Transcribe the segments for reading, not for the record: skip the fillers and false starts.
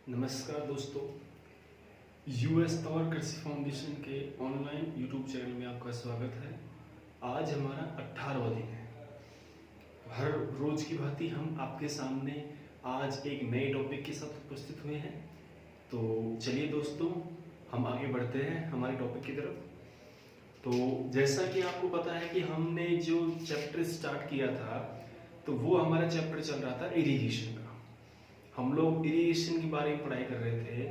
नमस्कार दोस्तों, US power कृषि फाउंडेशन के ऑनलाइन यूट्यूब चैनल में आपका स्वागत है। आज हमारा 18वां दिन है। हर रोज की भांति हम आपके सामने आज एक नए टॉपिक के साथ उपस्थित हुए हैं। तो चलिए दोस्तों, हम आगे बढ़ते हैं हमारे टॉपिक की तरफ। तो जैसा कि आपको पता है कि हमने जो चैप्टर स्टार्ट किया था, तो वो हमारा चैप्टर चल रहा था इरिगेशन का। हम लोग इरिगेशन के बारे में पढ़ाई कर रहे थे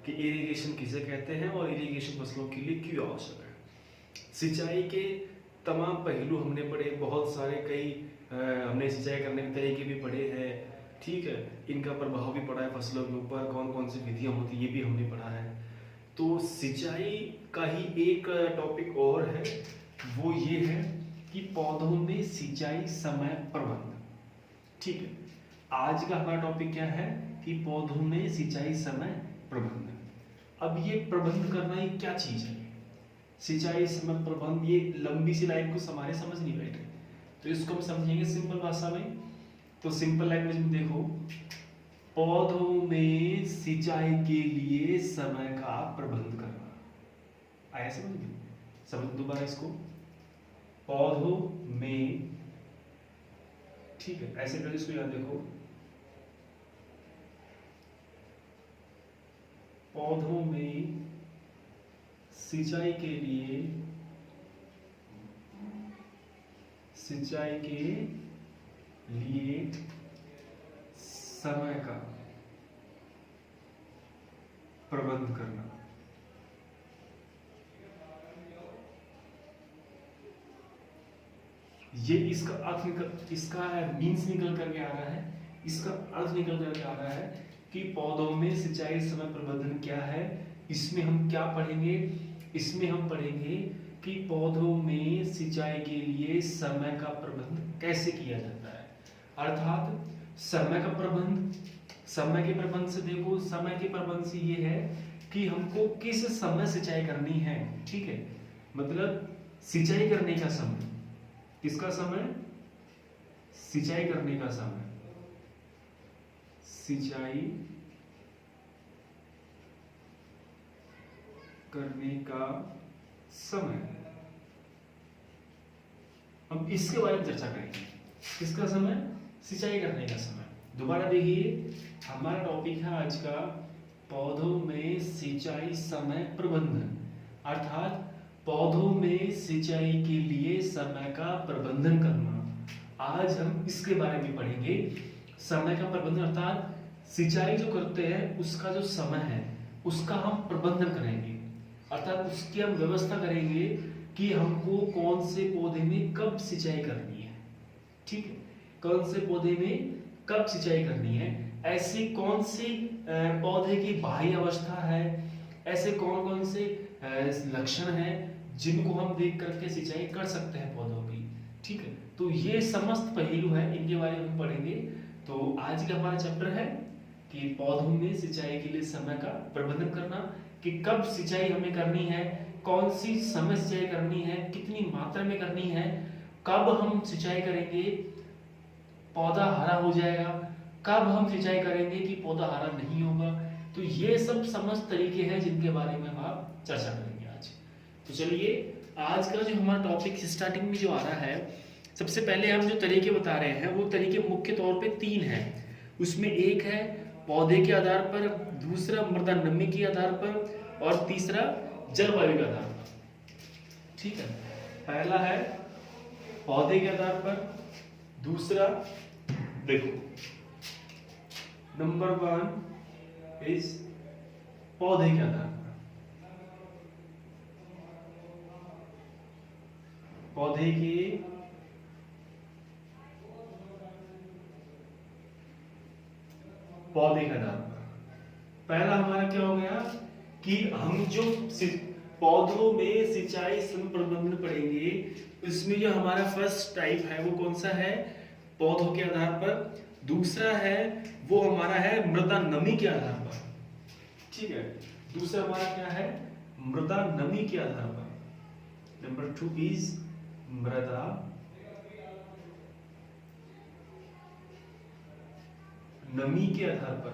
कि इरिगेशन किसे कहते हैं और इरिगेशन फसलों के लिए क्यों आवश्यक है। सिंचाई के तमाम पहलू हमने पढ़े, बहुत सारे हमने सिंचाई करने के तरीके भी पढ़े हैं, ठीक है। इनका प्रभाव भी पड़ा है फसलों के ऊपर, कौन कौन सी विधियाँ होती ये भी हमने पढ़ा है। तो सिंचाई का ही एक टॉपिक और है, वो ये है कि पौधों में सिंचाई समय प्रबंध, ठीक है। आज का हमारा टॉपिक क्या है कि पौधों में सिंचाई समय प्रबंध। अब ये प्रबंध करना ये क्या चीज है? सिंचाई समय प्रबंध, ये लंबी सी लाइन को हमारे समझ नहीं बैठे, तो इसको हम समझेंगे सिंपल भाषा में। तो सिंपल लैंग्वेज में देखो, पौधों में सिंचाई के लिए समय का प्रबंध करना। आया समझ में? समझ दोबारा इसको। पौधों में, ठीक है, ऐसे कर इसको याद देखो, पौधों में सिंचाई के लिए समय का प्रबंध करना। ये इसका अर्थ, इसका मीन्स निकल करके आ रहा है, इसका अर्थ निकल करके आ रहा है कि पौधों में सिंचाई समय प्रबंधन क्या है। इसमें हम क्या पढ़ेंगे? इसमें हम पढ़ेंगे कि पौधों में सिंचाई के लिए समय का प्रबंध कैसे किया जाता है। अर्थात समय का प्रबंध, समय के प्रबंध से देखो, समय के प्रबंध से ये है कि हमको किस समय सिंचाई करनी है, ठीक है। मतलब सिंचाई करने का समय, किसका समय? सिंचाई करने का समय, सिंचाई करने का समय। हम इसके बारे में चर्चा करेंगे। किसका समय? सिंचाई करने का समय। दोबारा देखिए, हमारा टॉपिक है आज का पौधों में सिंचाई समय प्रबंधन, अर्थात पौधों में सिंचाई के लिए समय का प्रबंधन करना। आज हम इसके बारे में पढ़ेंगे। समय का प्रबंधन अर्थात सिंचाई जो करते हैं उसका जो समय है उसका हम प्रबंधन करेंगे, अर्थात उसकी हम व्यवस्था करेंगे कि हमको कौन से पौधे में कब सिंचाई करनी है, ठीक है। कौन से पौधे में कब सिंचाई करनी है, ऐसे कौन से पौधे की बाह्य अवस्था है, ऐसे कौन कौन से लक्षण हैं जिनको हम देख करके सिंचाई कर सकते हैं पौधों की, ठीक है। तो ये समस्त पहलू है, इनके बारे में हम पढ़ेंगे। तो आज का हमारा चैप्टर है कि पौधों में सिंचाई के लिए समय का प्रबंधन करना, कि कब सिंचाई हमें करनी है, कौन सी समय सिंचाई करनी है, कितनी मात्रा में करनी है, कब हम सिंचाई करेंगे पौधा हरा हो जाएगा, कब हम सिंचाई करेंगे कि पौधा हरा नहीं होगा। तो ये सब समस्त तरीके हैं जिनके बारे में हम आप चर्चा करेंगे आज। तो चलिए, आज का जो हमारा टॉपिक स्टार्टिंग में जो आ रहा है, सबसे पहले हम जो तरीके बता रहे हैं वो तरीके मुख्य तौर पे 3 हैं। उसमें एक है पौधे के आधार पर, दूसरा मृदा नमी के आधार पर, और तीसरा जलवायु के आधार पर, ठीक है। पहला है पौधे के आधार पर, दूसरा देखो, नंबर 1 इज पौधे के आधार पर, पौधे के आधार पर। पहला हमारा क्या हो गया कि हम जो पौधों में सिंचाई समय प्रबंधन पढ़ेंगे, इसमें जो हमारा फर्स्ट टाइप है वो कौन सा है? पौधों के आधार पर। दूसरा है वो हमारा है मृदा नमी के आधार पर, ठीक है। दूसरा हमारा क्या है? मृदा नमी के आधार पर। नंबर 2 इज मृदा नमी के आधार पर।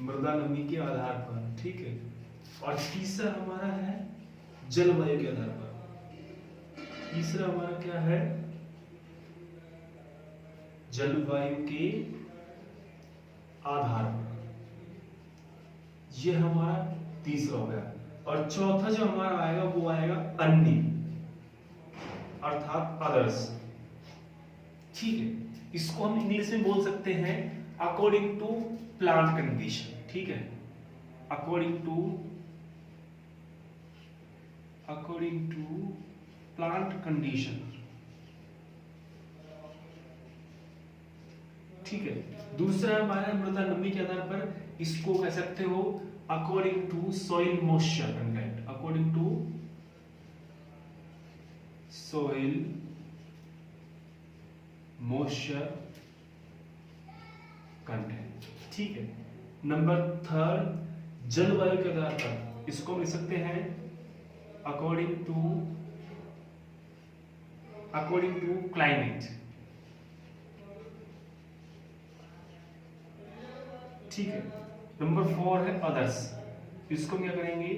मृदा नमी के आधार पर, ठीक है। और तीसरा हमारा है जलवायु के आधार पर। तीसरा हमारा क्या है, जलवायु के आधार पर। यह हमारा तीसरा हो गया। और चौथा जो हमारा आएगा वो आएगा अन्य, अर्थात अदर्स, ठीक है। इसको हम इंग्लिश में बोल सकते हैं अकॉर्डिंग टू प्लांट कंडीशन, ठीक है। अकॉर्डिंग टू प्लांट कंडीशन, ठीक है। दूसरा हमारा मृदा नमी के आधार पर, इसको कह सकते हो according to soil moisture content, according to soil moisture content, ठीक है। नंबर थर्ड जलवायु के आधार पर, इसको हम लिख सकते हैं अकॉर्डिंग टू क्लाइमेट, ठीक है। नंबर फोर है अदर्स, इसको क्या करेंगे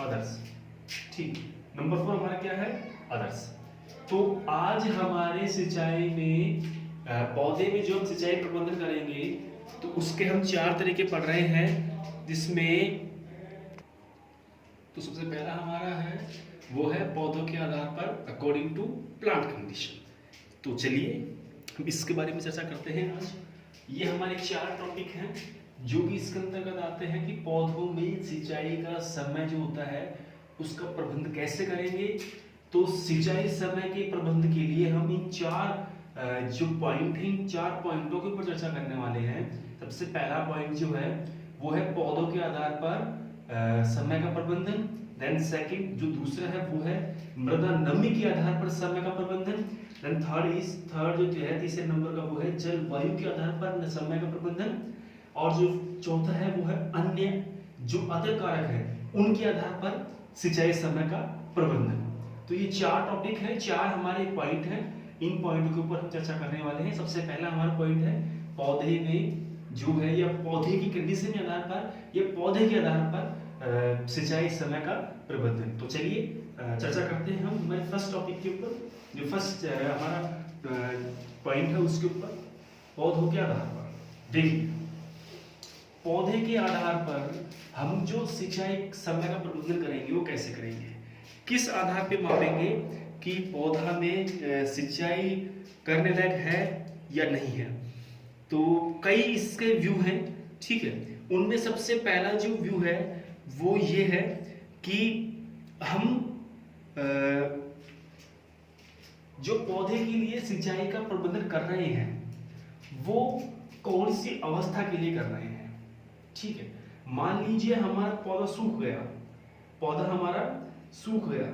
अदर्स, ठीक। नंबर फोर हमारा क्या है अदर्स। तो आज हमारे सिंचाई में पौधे में जो हम सिंचाई प्रबंधन करेंगे तो उसके हम 4 तरीके पढ़ रहे हैं, जिसमें तो सबसे पहला हमारा है वो है पौधों के आधार पर अकॉर्डिंग टू प्लांट कंडीशन। तो चलिए हम इसके बारे में चर्चा करते हैं आज। ये हमारे 4 टॉपिक हैं जो भी इसके अंतर्गत आते हैं कि पौधों में सिंचाई का समय जो होता है उसका प्रबंध कैसे करेंगे। तो सिंचाई समय के प्रबंध के लिए हम इन 4 जो पॉइंट हैं, इन 4 पॉइंटों के ऊपर चर्चा करने वाले हैं। सबसे पहला पॉइंट जो है वो है पौधों के आधार पर समय का प्रबंधन। देन सेकंड जो दूसरा है वो है मृदा नमी के आधार पर समय का प्रबंधन। देन थर्ड जो है तीसरे नंबर का वो है जलवायु के आधार पर समय का प्रबंधन। और जो चौथा है वो है अन्य जो अदर कारक है उनके आधार पर सिंचाई समय का प्रबंधन। तो ये 4 टॉपिक है, 4 हमारे पॉइंट हैं। इन पॉइंट के ऊपर हम चर्चा करने वाले हैं। सबसे पहला हमारा पॉइंट है पौधे में जो है या पौधे की कंडीशन के आधार पर या पौधे के आधार पर सिंचाई समय का प्रबंधन। तो चलिए चर्चा करते हैं हम हमारे फर्स्ट टॉपिक के ऊपर। जो फर्स्ट हमारा पॉइंट है उसके ऊपर पौधों के आधार पर। देखिए पौधे के आधार पर हम जो सिंचाई समय का प्रबंधन करेंगे वो कैसे करेंगे, किस आधार पे मापेंगे कि पौधा में सिंचाई करने लायक है या नहीं है। तो कई इसके व्यू हैं, ठीक है। उनमें सबसे पहला जो व्यू है वो ये है कि हम जो पौधे के लिए सिंचाई का प्रबंधन कर रहे हैं वो कौन सी अवस्था के लिए कर रहे हैं, ठीक है। मान लीजिए हमारा पौधा सूख गया, पौधा हमारा सूख गया,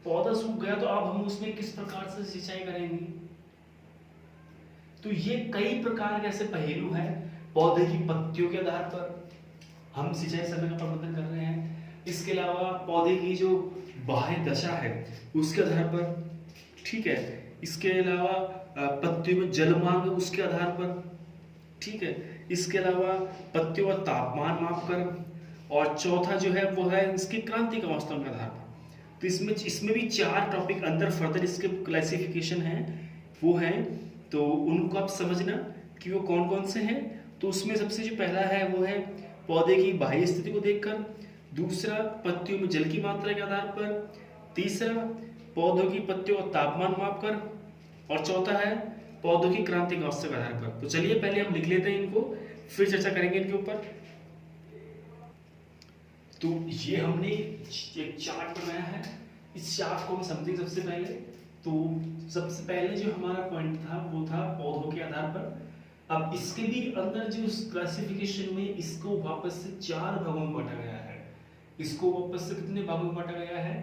पौधा सूख गया तो अब हम उसमें किस प्रकार से सिंचाई करेंगे। तो ये कई प्रकार के ऐसे पहलू हैं। पौधे की पत्तियों के आधार पर हम सिंचाई समय का प्रबंधन कर रहे हैं। इसके अलावा पौधे की जो बाह्य दशा है उसके आधार पर, ठीक है। इसके अलावा पत्तियों में जल मांग उसके आधार पर, ठीक है। इसके अलावा पत्तियों का तापमान मापकर, और चौथा जो है वो है इसकी क्रांतिक अवस्था के आधार पर। तो इसमें भी 4 टॉपिक अंदर फर्दर इसके क्लासिफिकेशन है वो है, तो उनको आप समझना कि वो कौन कौन से हैं। तो उसमें सबसे जो पहला है वो है पौधे की बाह्य स्थिति को देखकर, दूसरा पत्तियों में जल की मात्रा के आधार पर, तीसरा पौधों की पत्तियों का तापमान मापकर, और चौथा है पौधों की क्रांतिक अवस्था के आधार पर। तो चलिए पहले हम लिख लेते हैं इनको, फिर चर्चा करेंगे इनके ऊपर। तो ये हमने एक चार्ट बनाया है, इस चार्ट को हम समझेंगे सबसे पहले। तो सबसे पहले जो हमारा पॉइंट था वो था पौधों के आधार पर। अब इसके भी अंदर जो क्लासिफिकेशन में इसको वापस से 4 भागों में बांटा गया है। इसको वापस से कितने भागों में बांटा गया है,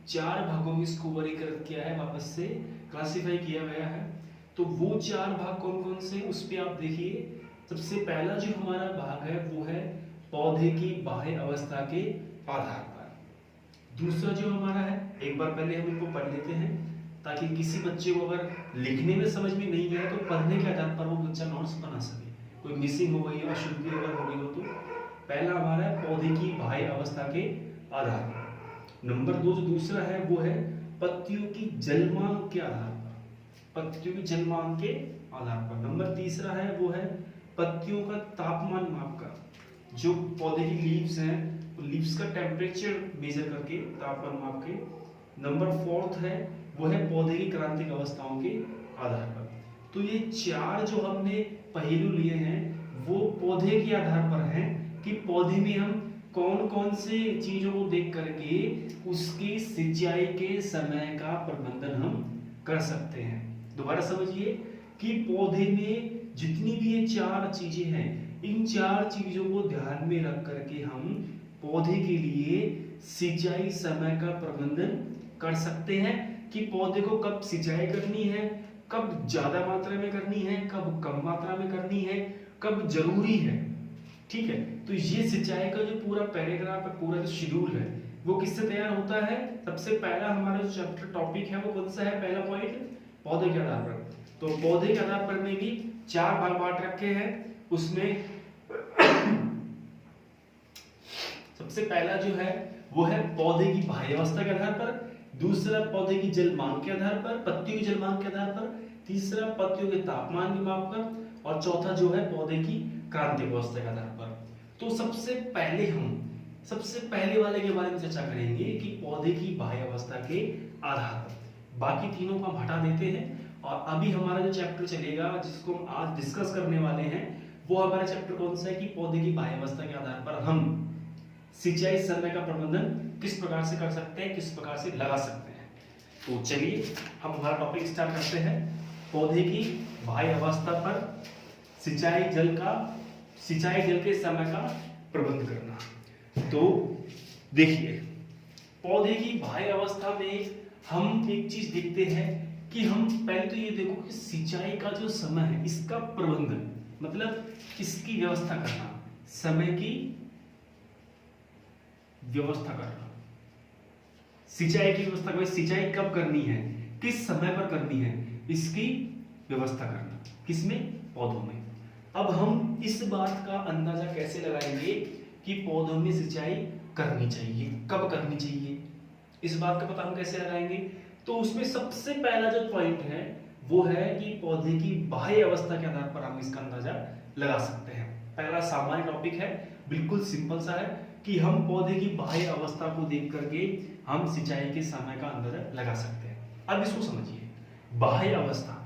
4 भागों में इसको वर्गीकृत किया है, वापस से क्लासिफाई किया गया है। तो वो 4 भाग कौन कौन से, उस पर आप देखिए। सबसे पहला जो हमारा भाग है वो है पौधे की बाह्य अवस्था के आधार पर। दूसरा जो हमारा है, एक बार पहले हम इनको पढ़ लेते हैं। ताकि किसी बच्चे को अगर लिखने में समझ में नहीं आया तो पढ़ने के आधार पर वो बच्चा नोट्स बना सके। कोई मिसिंग हो गई हो, अशुद्धि अगर हो गई हो तो पहला हमारा है पौधे की बाह्य अवस्था के आधार पर। नंबर 2 जो दूसरा है वो है पत्तियों की जलमांग के आधार पर, पत्तियों की जलमांग के आधार पर। नंबर तीसरा है वो है पत्तियों का तापमान माप का, जो पौधे की लीव्स हैं लीव्स का टेम्परेचर मेजर करके तापमान माप के। नंबर 4 है वो है पौधे की क्रांतिक अवस्थाओं के आधार पर। तो ये 4 जो हमने पहलू लिए हैं वो पौधे के आधार पर हैं कि पौधे में हम कौन कौन से चीजों को देख करके उसकी सिंचाई के समय का प्रबंधन हम कर सकते हैं। दोबारा समझिए कि पौधे में जितनी भी ये 4 चीजें हैं, इन 4 चीजों को ध्यान में रख करके हम पौधे के लिए सिंचाई समय का प्रबंधन कर सकते हैं कि पौधे को कब सिंचाई करनी है, कब ज्यादा मात्रा में करनी है, कब कम मात्रा में करनी है, कब जरूरी है। ठीक है, तो ये सिंचाई का जो पूरा पैराग्राफ है, पूरा जो शेड्यूल है वो किससे तैयार होता है? सबसे पहला हमारा जो चैप्टर टॉपिक है वो कौन सा है? पहला पॉइंट पौधे के आधार पर। तो पौधे के आधार पर में भी 4 भाग बांट रखे हैं। उसमें सबसे पहला जो है वो है पौधे की बाह्य अवस्था के आधार पर, दूसरा पौधे की जल मांग के आधार पर, पत्तियों की जल मांग के आधार पर, तीसरा पत्तियों के तापमान के माप पर, और चौथा जो है पौधे की क्रांतिक अवस्था के आधार पर। तो सबसे पहले वाले के बारे में चर्चा करेंगे कि पौधे की बाह्य अवस्था के आधार पर। बाकी तीनों को हम हटा देते हैं और अभी हमारा जो चैप्टर चलेगा जिसको हम आज डिस्कस करने वाले हैं वो हमारा चैप्टर कौन सा है कि पौधे की बाह्य अवस्था के आधार पर हम सिंचाई समय का प्रबंधन किस प्रकार से कर सकते हैं, किस प्रकार से लगा सकते हैं। तो चलिए हम हमारा टॉपिक स्टार्ट करते हैं। पौधे की बाह्य अवस्था पर सिंचाई जल के समय का प्रबंध करना। तो देखिए पौधे की बाह्य अवस्था में हम एक चीज देखते हैं कि हम पहले तो ये देखो कि सिंचाई का जो समय है इसका प्रबंधन मतलब इसकी व्यवस्था करना, समय की व्यवस्था करना, सिंचाई की व्यवस्था करना। सिंचाई कब करनी है, किस समय पर करनी है, इसकी व्यवस्था करना। किसमें? पौधों में। अब हम इस बात का अंदाजा कैसे लगाएंगे कि पौधों में सिंचाई करनी चाहिए, कब करनी चाहिए, इस बात का पता हम कैसे लगाएंगे? तो उसमें सबसे पहला जो पॉइंट है वो है कि पौधे की बाह्य अवस्था के आधार पर हम इसका अंदाजा लगा सकते हैं। पहला सामान्य टॉपिक है, बिल्कुल सिंपल सा है कि हम पौधे की बाह्य अवस्था को देख करके हम सिंचाई के समय का अंदाजा लगा सकते हैं। अब इसको समझिए, बाह्य अवस्था,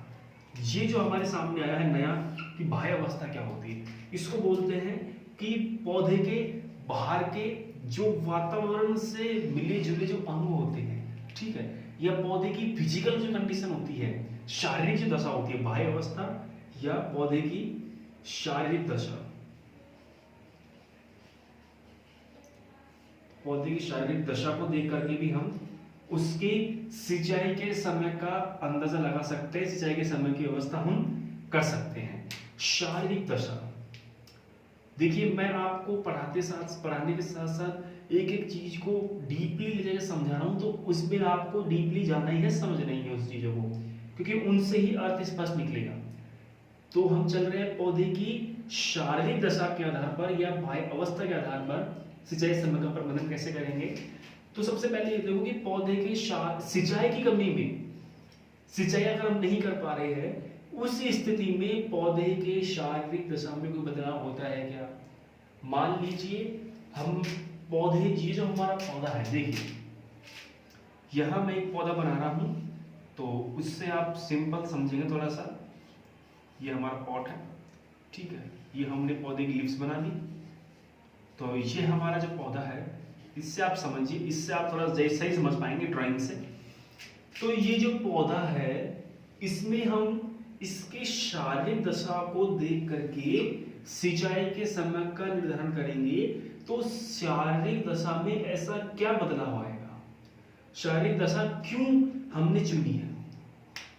ये जो हमारे सामने आया है नया कि बाह्य अवस्था क्या होती है, इसको बोलते हैं कि पौधे के बाहर के जो वातावरण से मिले जुले जो अंग होते हैं, ठीक है, या पौधे की फिजिकल जो कंडीशन होती है, शारीरिक जो दशा होती है, बाह्य अवस्था या पौधे की शारीरिक दशा, पौधे की शारीरिक दशा को देख करके भी हम उसके सिंचाई के समय का अंदाजा लगा सकते हैं, सिंचाई के समय की व्यवस्था हम कर सकते हैं। शारीरिक दशा, देखिए मैं आपको पढ़ाने के साथ साथ एक एक चीज को डीपली ले जाकर समझा रहा हूं, तो उसमें आपको डीपली जाना ही है, समझना ही है उस चीजों को, क्योंकि उनसे ही अर्थ स्पष्ट निकलेगा। तो हम चल रहे हैं पौधे की शारीरिक दशा के आधार पर या बाह्य अवस्था के आधार पर सिंचाई समय का प्रबंधन कैसे करेंगे। तो सबसे पहले ये देखो कि पौधे की सिंचाई की कमी में, सिंचाई अगर हम नहीं कर पा रहे हैं उस स्थिति में पौधे के शारीरिक दशा में कोई बदलाव होता है क्या? मान लीजिए हम पौधे, ये जो हमारा पौधा है, देखिए यहां मैं एक पौधा बना रहा हूं तो उससे आप सिंपल समझेंगे थोड़ा सा। ये हमारा पॉट है, ठीक है, ये हमने पौधे की लिप्स बना ली। तो ये हमारा जो पौधा है, इससे आप समझिए, इससे आप थोड़ा जैसा ही समझ पाएंगे ड्राइंग से। तो ये जो पौधा है इसमें हम इसके शारीरिक दशा को देख करके सिंचाई के समय का निर्धारण करेंगे। तो शारीरिक दशा में ऐसा क्या बदलाव आएगा, शारीरिक दशा क्यों हमने चुनी है,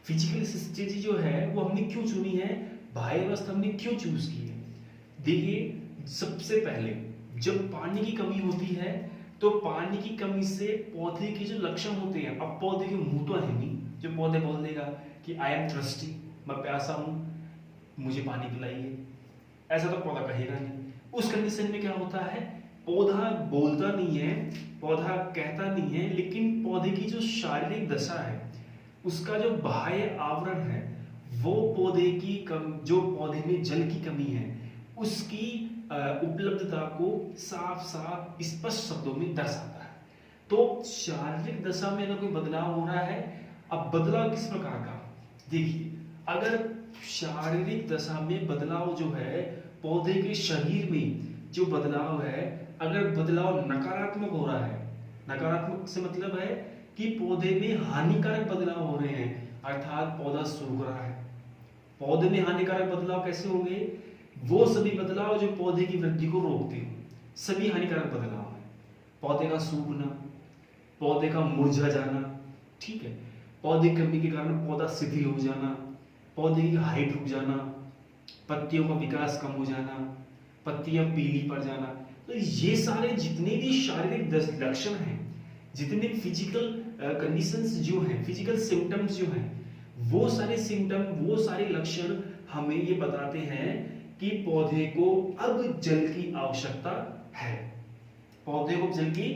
फिजिकल स्थिति जो है वो हमने क्यों चुनी है, बाह्य अवस्था हमने क्यों चूज की है। देखिए सबसे पहले जब पानी की कमी होती है तो पानी की कमी से पौधे के जो लक्षण होते हैं, अब पौधे के मुंह तो है नहीं, जो पौधे बोल देगा कि आई एम थर्स्टी, मैं प्यासा हूँ, मुझे पानी पिलाइए, ऐसा तो पौधा कहेगा नहीं। उस कंडीशन में क्या होता है, पौधा बोलता नहीं है, पौधा कहता नहीं है, लेकिन पौधे की जो शारीरिक दशा है, उसका जो बाह्य आवरण है, वो पौधे की जो पौधे में जल की कमी है उसकी उपलब्धता को साफ साफ स्पष्ट शब्दों में दर्शाता है। तो शारीरिक दशा में अगर कोई बदलाव हो रहा है, अब बदलाव किस प्रकार का, देखिए अगर शारीरिक दशा में बदलाव जो है, पौधे के शरीर में जो बदलाव है, अगर बदलाव नकारात्मक हो रहा है, नकारात्मक से मतलब है कि पौधे में हानिकारक बदलाव हो रहे हैं, अर्थात पौधा सूख रहा है। पौधे में हानिकारक बदलाव कैसे होंगे, वो सभी बदलाव जो पौधे की वृद्धि को रोकते हैं, सभी हानिकारक बदलाव है। पौधे का सूखना, पौधे का मुरझा जाना, ठीक है, पौधे की कमी के कारण पौधा शिथिल हो जाना, पौधे की हाइट रुक जाना, पत्तियों का विकास कम हो जाना, पत्तियां पीली पड़ जाना। तो ये सारे जितने भी शारीरिक लक्षण हैं, जितने फिजिकल कंडीशंस जो हैं, फिजिकल सिम्टम्स जो हैं, वो सारे सिम्टम, वो सारे लक्षण हमें ये बताते हैं कि पौधे को अब जल की आवश्यकता है, पौधे को जल की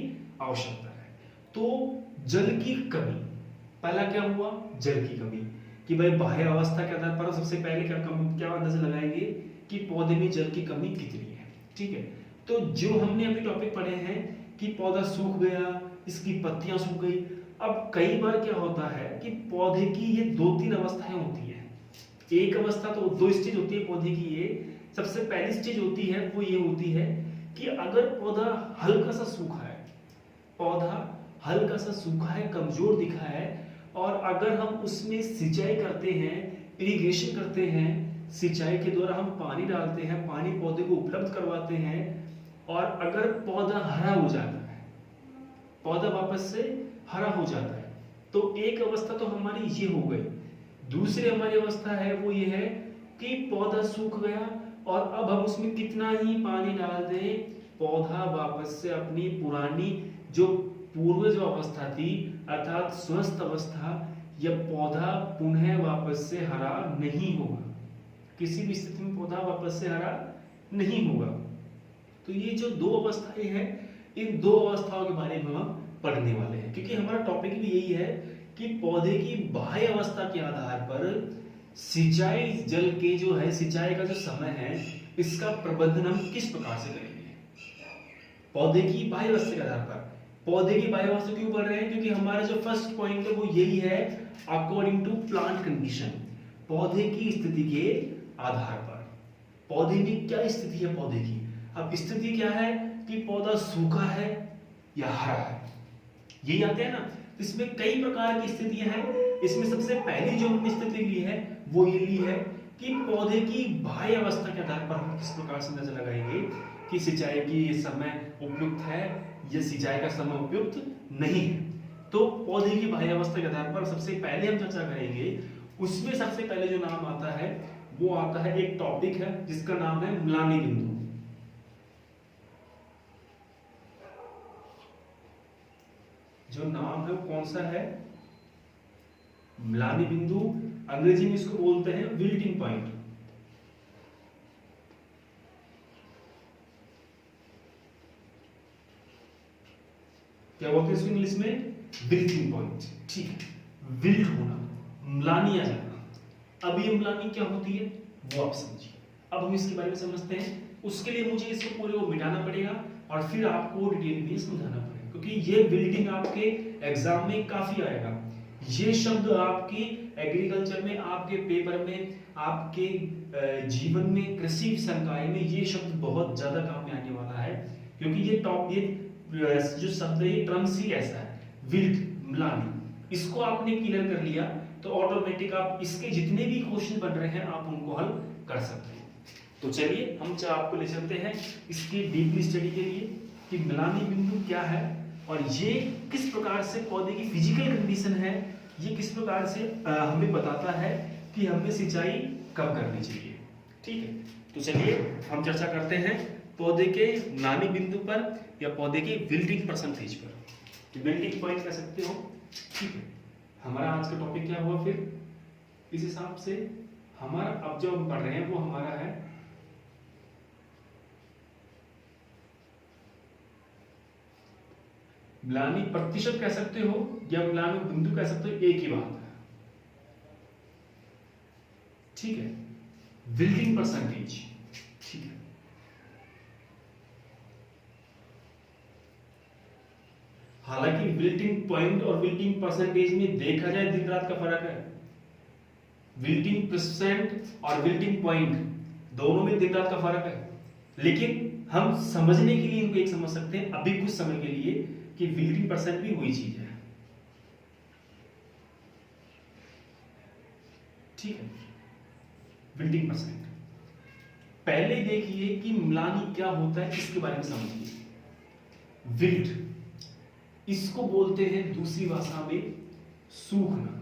आवश्यकता है। तो जल की कमी, पहला क्या हुआ, जल की कमी, कि भाई बाह्य अवस्था के आधार पर सबसे पहले क्या अंदाजा लगाएंगे कि पौधे में जल की कमी कितनी है, ठीक है। तो जो हमने अभी टॉपिक पढ़े हैं कि पौधा सूख गया, इसकी पत्तियां सूख गई। अब कई बार क्या होता है कि पौधे की ये 2-3 अवस्थाएं होती है। एक अवस्था तो 2 स्टेज होती है पौधे की। ये सबसे पहली स्टेज होती है, वो ये होती है कि अगर पौधा हल्का सा सूखा है, पौधा हल्का सा सूखा है, कमजोर दिखा है, और अगर हम उसमें सिंचाई करते हैं, इरिगेशन करते हैं, सिंचाई के द्वारा हम पानी डालते हैं, पानी पौधे को उपलब्ध करवाते हैं, और अगर पौधा हरा हो जाता है, पौधा वापस से हरा हो जाता है, तो एक अवस्था तो हमारी ये हो गई। दूसरी हमारी अवस्था है वो ये है कि पौधा सूख गया और अब हम उसमें कितना ही पानी डाल दें, पौधा वापस से अपनी पुरानी जो पूर्व जो अवस्था थी, अर्थात स्वस्थ अवस्था, यह पौधा पुनः वापस से हरा नहीं होगा। किसी भी स्थिति में पौधा वापस से हरा नहीं होगा। तो ये जो 2 अवस्थाएं हैं, इन 2 अवस्थाओं के बारे में हम पढ़ने वाले हैं, क्योंकि हमारा टॉपिक भी यही है कि पौधे की बाह्य अवस्था के आधार पर सिंचाई, जल के जो है सिंचाई का जो समय है, इसका प्रबंधन हम किस प्रकार से करेंगे। पौधे की बाह्य अवस्था के आधार पर, पौधे की बाह्य अवस्था क्यों पढ़ रहे हैं, क्योंकि हमारा जो फर्स्ट पॉइंट है वो यही है, अकॉर्डिंग टू प्लांट कंडीशन, पौधे की स्थिति के आधार पर। पौधे में क्या स्थिति है पौधे की, अब स्थिति क्या है कि पौधा सूखा है या हरा है, यही आते हैं ना। इसमें कई प्रकार की स्थितियां हैं। इसमें सबसे पहली जो हमने स्थिति ली है वो ये ली है कि पौधे की बाह्य अवस्था के आधार पर हम किस प्रकार से अंदाजा लगाएंगे कि सिंचाई की समय उपयुक्त है या सिंचाई का समय उपयुक्त नहीं है। तो पौधे की बाह्य अवस्था के आधार पर सबसे पहले हम चर्चा करेंगे। उसमें सबसे पहले जो नाम आता है वो आता है, एक टॉपिक है जिसका नाम है म्लानी बिंदु। जो नाम है वो कौन सा है, म्लानी बिंदु। अंग्रेजी में इसको बोलते हैं विल्टिंग पॉइंट। क्या बोलते हैं इसको इंग्लिश में, विल्टिंग पॉइंट, ठीक है। विल्ट होना, म्लानी आ जाना। अब ये म्लानी क्या होती है वो आप समझिए। अब हम इसके बारे में समझते हैं। उसके लिए मुझे इसको पूरे को मिटाना पड़ेगा और फिर आपको डिटेल में समझाना पड़ेगा, क्योंकि ये बिल्डिंग आपके एग्जाम में काफी आएगा। ये शब्द आपकी एग्रीकल्चर में, आपके पेपर में, आपके जीवन में, कृषि संकाय में ये शब्द बहुत ज्यादा काम में आने वाला है, क्योंकि ये जो शब्द है, ये टर्म्स ही ऐसा है, विल्ट, म्लानी। इसको आपने क्लियर कर लिया तो ऑटोमेटिक आप इसके जितने भी क्वेश्चन बन रहे हैं आप उनको हल कर सकते हैं। तो चलिए हम आपको ले चलते हैं इसकी डीपली स्टडी के लिए कि म्लानी बिंदु क्या है और ये किस प्रकार से पौधे की फिजिकल कंडीशन है, ये किस प्रकार से हमें बताता है कि हमें सिंचाई कब करनी चाहिए। ठीक है, तो चलिए हम चर्चा करते हैं पौधे के म्लानी बिंदु पर या पौधे के विल्टिंग परसेंटेज पर। विल्टिंग पॉइंट कह सकते हो, ठीक है। हमारा आज का टॉपिक क्या हुआ फिर? इस हिसाब से हमारा अब जो हम पढ़ रहे हैं वो हमारा है म्लानी प्रतिशत कह सकते हो या म्लानी बिंदु कह सकते हो, एक ही बात है, ठीक है। विल्टिंग परसेंटेज, ठीक है। हालांकि विल्टिंग पॉइंट और विल्टिंग परसेंटेज में देखा जाए दिन रात का फर्क है। विल्टिंग परसेंट और विल्टिंग पॉइंट दोनों में दिन रात का फर्क है, लेकिन हम समझने के लिए इनको एक समझ सकते हैं अभी कुछ समय के लिए कि विल्टिंग परसेंट भी वही चीज है, ठीक है। विल्टिंग परसेंट पहले देखिए कि म्लानी क्या होता है, इसके बारे में समझिए। विल्ट, इसको बोलते हैं दूसरी भाषा में सूखना।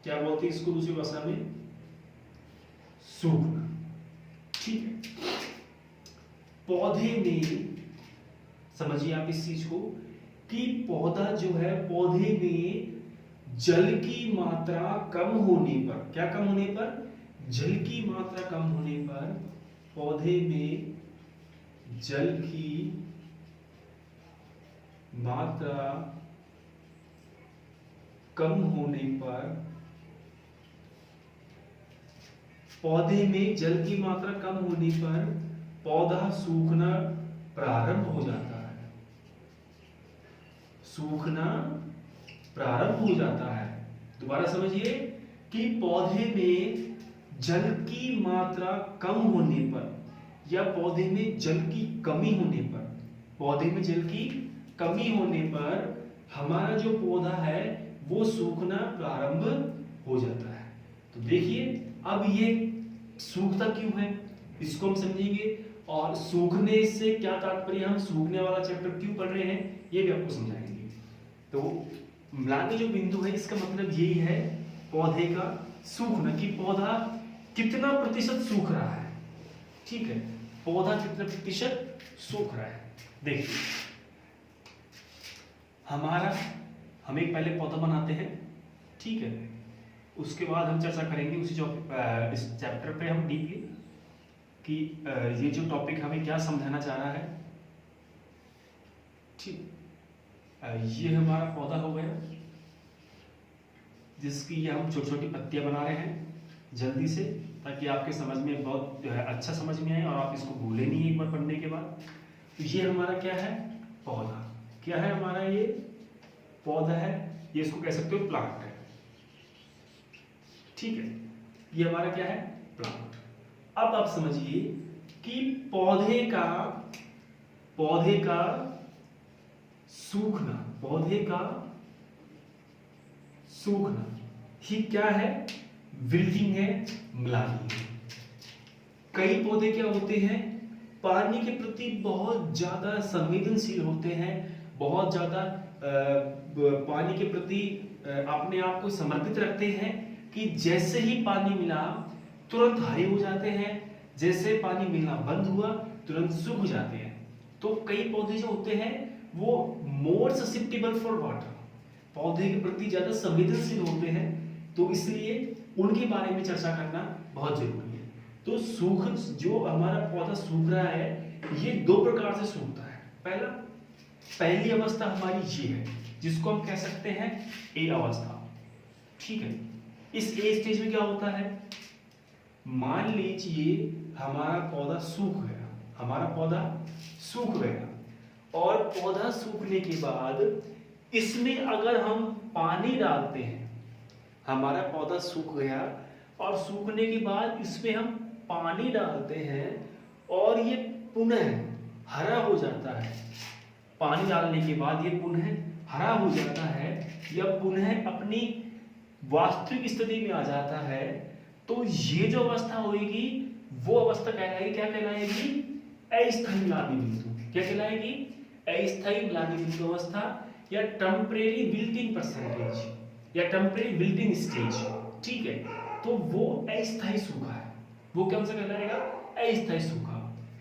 क्या बोलते हैं इसको दूसरी भाषा में? सूखना, ठीक है। पौधे में समझिए आप इस चीज को कि पौधा जो है, पौधे में जल की मात्रा कम होने पर, क्या कम होने पर? जल की मात्रा कम होने पर, पौधे में जल की मात्रा कम होने पर, पौधे में जल की मात्रा कम होने पर पौधा सूखना प्रारंभ हो जाता है, सूखना प्रारंभ हो जाता है। दोबारा समझिए कि पौधे में जल की मात्रा कम होने पर या पौधे में जल की कमी होने पर, पौधे में जल की कमी होने पर हमारा जो पौधा है वो सूखना प्रारंभ हो जाता है। तो देखिए अब ये सूखता क्यों है इसको हम समझेंगे, और सूखने से क्या तात्पर्य, हम सूखने वाला चैप्टर क्यों पढ़ रहे हैं ये भी आपको समझाएंगे। तो म्लानी जो बिंदु है इसका मतलब यही है पौधे का सूखना, कि पौधा कितना प्रतिशत सूख रहा है, ठीक है। पौधा कितना प्रतिशत सूख रहा है। देखिए हम एक पहले पौधा बनाते हैं, ठीक है। उसके बाद हम चर्चा करेंगे उसी इस चैप्टर पे हम डीपली कि ये जो टॉपिक हमें क्या समझाना चाह रहा है, ठीक। ये हमारा पौधा हो गया जिसकी ये हम छोटी छोटी पत्तियां बना रहे हैं जल्दी से, ताकि आपके समझ में बहुत अच्छा समझ में आए और आप इसको भूले नहीं एक बार पढ़ने के बाद। तो ये हमारा क्या है? पौधा। क्या है हमारा? ये पौधा है, ये इसको कह सकते हो प्लांट है, ठीक है। ये हमारा क्या है? प्लांट। अब आप समझिए कि पौधे का सूखना, पौधे का सूखना ही क्या है? विल्टिंग है, म्लानी है। कई पौधे क्या होते हैं? पानी के प्रति बहुत ज्यादा संवेदनशील होते हैं, बहुत ज्यादा पानी के प्रति अपने आप को समर्पित रखते हैं कि जैसे ही पानी मिला तुरंत हरे हो जाते हैं, जैसे पानी मिलना बंद हुआ तुरंत सूख जाते हैं। तो कई पौधे जो होते हैं वो मोर ससेप्टेबल फॉर वाटर, पौधे के प्रति ज्यादा संवेदनशील होते हैं, तो इसलिए उनके बारे में चर्चा करना बहुत जरूरी है। तो जो हमारा पौधा सूख रहा है ये दो प्रकार से सूखता है। पहली अवस्था हमारी ये है जिसको हम कह सकते हैं ए अवस्था, ठीक है। इस ए स्टेज में क्या होता है? मान लीजिए हमारा पौधा सूख गया, हमारा पौधा सूख गया और पौधा सूखने के बाद इसमें अगर हम पानी डालते हैं, हमारा पौधा सूख गया और सूखने के बाद इसमें हम पानी डालते हैं और ये पुनः हरा हो जाता है, पानी डालने के बाद ये पुनः हरा हो जाता है या पुनः अपनी वास्तविक स्थिति में आ जाता है, तो ये जो अवस्था होगी वो अवस्था कहलाएगी, क्या कहलाएगी? अस्थायी म्लानी बिंदु। क्या कहलाएगी? अस्थायी म्लानी बिंदु अवस्था या टेम्परेरी विल्टिंग परसेंटेज या टेम्परेरी विल्टिंग स्टेज, ठीक है। तो वो अस्थायी सूखा है, वो कौन सा कहलाएगा? अस्थायी सूखा।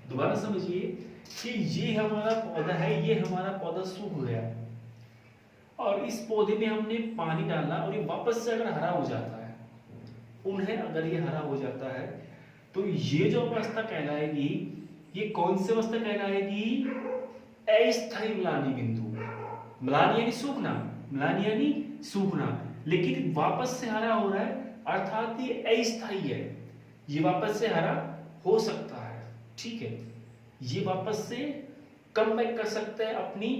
दोबारा समझिए कि ये हमारा पौधा है, ये हमारा पौधा सूख गया और इस पौधे में हमने पानी डाला और ये वापस से अगर हरा हो जाता है, पुनः अगर ये हरा हो जाता है, तो ये जो अवस्था कहलाएगी, ये कौन सी अवस्था कहलाएगी? अस्थायी म्लानी बिंदु। म्लानी यानी सूखना, म्लानी यानी सूखना, लेकिन वापस से हरा हो रहा है, अर्थात ये अस्थायी है, ये वापस से हरा हो सकता है। ठीक है, ये वापस से कम बैक कर सकता है अपनी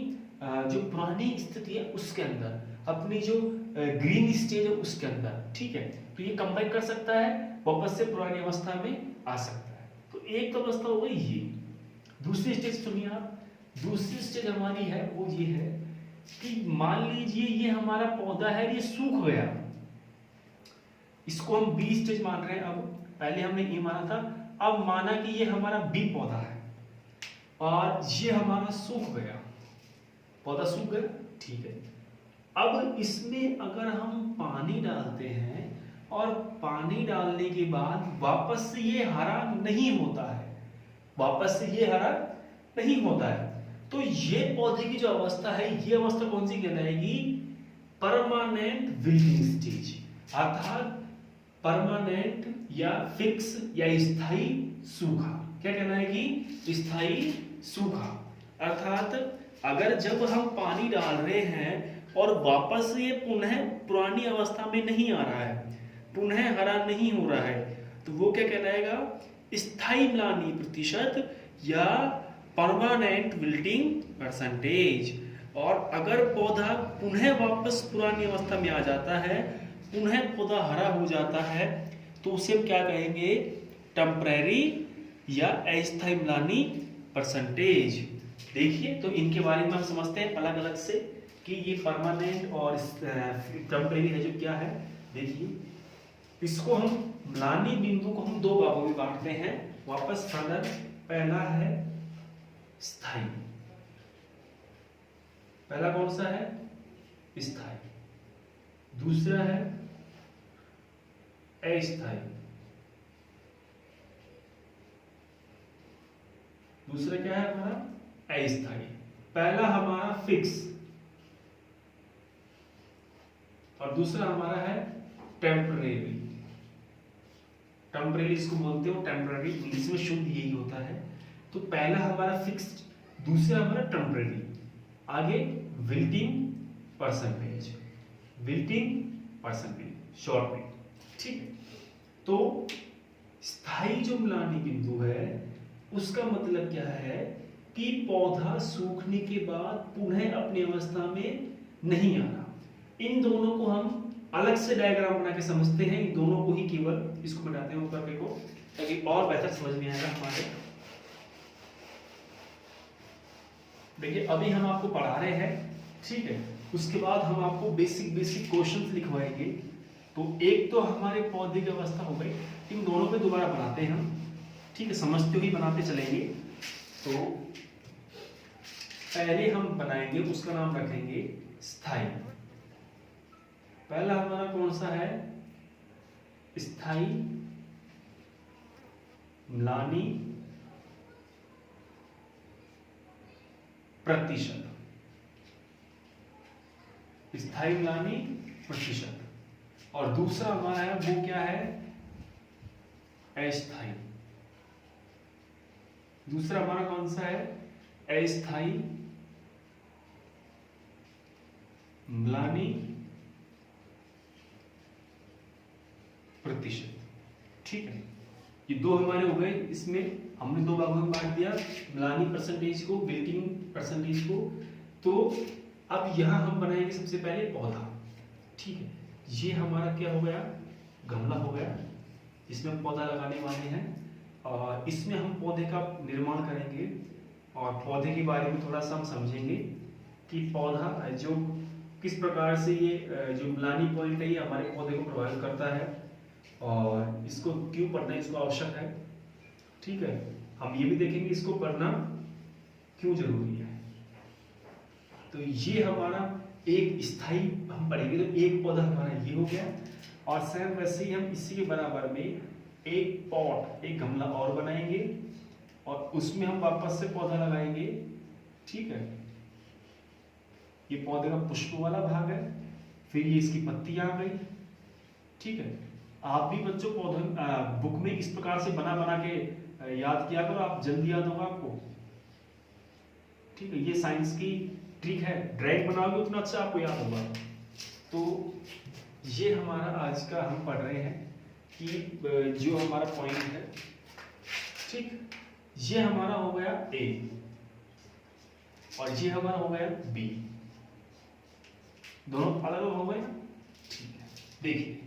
जो पुरानी स्थिति है उसके अंदर, अपनी जो ग्रीन स्टेज है उसके अंदर। ठीक है, तो ये कम बैक कर सकता है, वापस से पुरानी अवस्था में आ सकता है। तो एक तो अवस्था हो गई ये। दूसरी स्टेज सुनिए आप, दूसरी स्टेज हमारी है वो ये है कि मान लीजिए ये हमारा पौधा है, ये सूख गया, इसको हम बी स्टेज मान रहे हैं। अब पहले हमने ए माना था, अब माना कि ये हमारा बी पौधा है और ये हमारा सूख गया, पौधा सूख गया। ठीक है, अब इसमें अगर हम पानी डालते हैं और पानी डालने के बाद वापस से ये हरा नहीं होता है, वापस से ये हरा नहीं होता है, तो ये पौधे की जो अवस्था है, ये अवस्था कौन सी कहलाएगी? परमानेंट विल्टिंग स्टेज, अर्थात परमानेंट या फिक्स या स्थायी सूखा। क्या कहलाएगी? स्थायी सूखा। अर्थात अगर जब हम पानी डाल रहे हैं और वापस ये पुनः पुरानी अवस्था में नहीं आ रहा है, पुनः हरा नहीं हो रहा है, तो वो क्या कहलाएगा? स्थायी म्लानी प्रतिशत या परमानेंट विल्टिंग परसेंटेज। और अगर पौधा पुनः वापस पुरानी अवस्था में आ जाता है, पुनः पौधा हरा हो जाता है, तो उसे हम क्या कहेंगे? टेम्परेरी या अस्थायी म्लानी परसेंटेज। देखिए, तो इनके बारे में हम समझते हैं अलग अलग से कि ये परमानेंट और टेम्परेरी है जो क्या है। देखिए, इसको हम म्लानी बिंदु को हम दो भागों में बांटते हैं वापस फर्दर। पहला है स्थायी, पहला कौन सा है? स्थायी। दूसरा है अस्थायी, दूसरा क्या है हमारा? अस्थायी। पहला हमारा फिक्स और दूसरा हमारा है टेम्परेरी। टेम्परेरी इसको बोलते हो, टेम्परेरी इंग्लिश में शुद्ध यही होता है। तो पहला हमारा फिक्स्ड, दूसरा हमारा टेम्परेरी। आगे wilting percentage, wilting percentage short में। ठीक है, तो स्थायी जो म्लानी बिंदु है उसका मतलब क्या है कि पौधा सूखने के बाद पुनः अपनी अवस्था में नहीं आ रहा। इन दोनों को हम अलग से डायग्राम बना के समझते हैं, इन दोनों को ही केवल इसको मिटाते हैं ऊपर को, ताकि और बेहतर समझ में आएगा हमारे। देखिए, अभी हम आपको पढ़ा रहे हैं, ठीक है, उसके बाद हम आपको बेसिक क्वेश्चंस लिखवाएंगे। तो एक तो हमारे पौधे की अवस्था हो गई, इन दोनों पे दोबारा बनाते हैं हम। ठीक है, समझते हुए बनाते चलेंगे। तो पहले हम बनाएंगे, उसका नाम रखेंगे स्थायी। पहला हमारा कौन सा है? स्थायी म्लानी प्रतिशत, स्थायी म्लानी प्रतिशत। और दूसरा हमारा है वो क्या है? अस्थायी। दूसरा हमारा कौन सा है? अस्थायी म्लानी प्रतिशत। ठीक है, ये दो हमारे हो गए। इसमें हमने दो भागों में बांट दिया, म्लानी परसेंटेज को, विल्टिंग परसेंटेज को। तो अब यहां हम बनाएंगे सबसे पहले पौधा। ठीक है, ये हमारा क्या हो गया? गमला हो गया, इसमें हम पौधा लगाने वाले हैं और इसमें हम पौधे का निर्माण करेंगे और पौधे के बारे में थोड़ा सा हम समझेंगे कि पौधा जो किस प्रकार से ये जो म्लानी पॉइंट है ये हमारे पौधे को प्रभावित करता है और इसको क्यों पढ़ना इसको आवश्यक है। ठीक है, हम ये भी देखेंगे इसको पढ़ना क्यों जरूरी है। तो ये हमारा एक स्थायी हम पढ़ेंगे, तो एक पौधा हमारा ये हो गया। और सेम वैसे ही हम इसी के बराबर में एक पॉट, एक गमला और बनाएंगे और उसमें हम वापस से पौधा लगाएंगे। ठीक है, ये पौधे का पुष्प वाला भाग है, फिर ये इसकी पत्ती आ गई। ठीक है, आप भी बच्चों पौधों बुक में इस प्रकार से बना बना के याद किया करो, आप जल्दी याद होगा आपको। ठीक है, ये साइंस की ट्रिक है, ड्राइंग बनाओगे उतना अच्छा आपको याद होगा। तो ये हमारा आज का हम पढ़ रहे हैं कि जो हमारा पॉइंट है, ठीक, ये हमारा हो गया ए और ये हमारा हो गया बी, दोनों अलग अलग हो गए। ठीक है, देखिए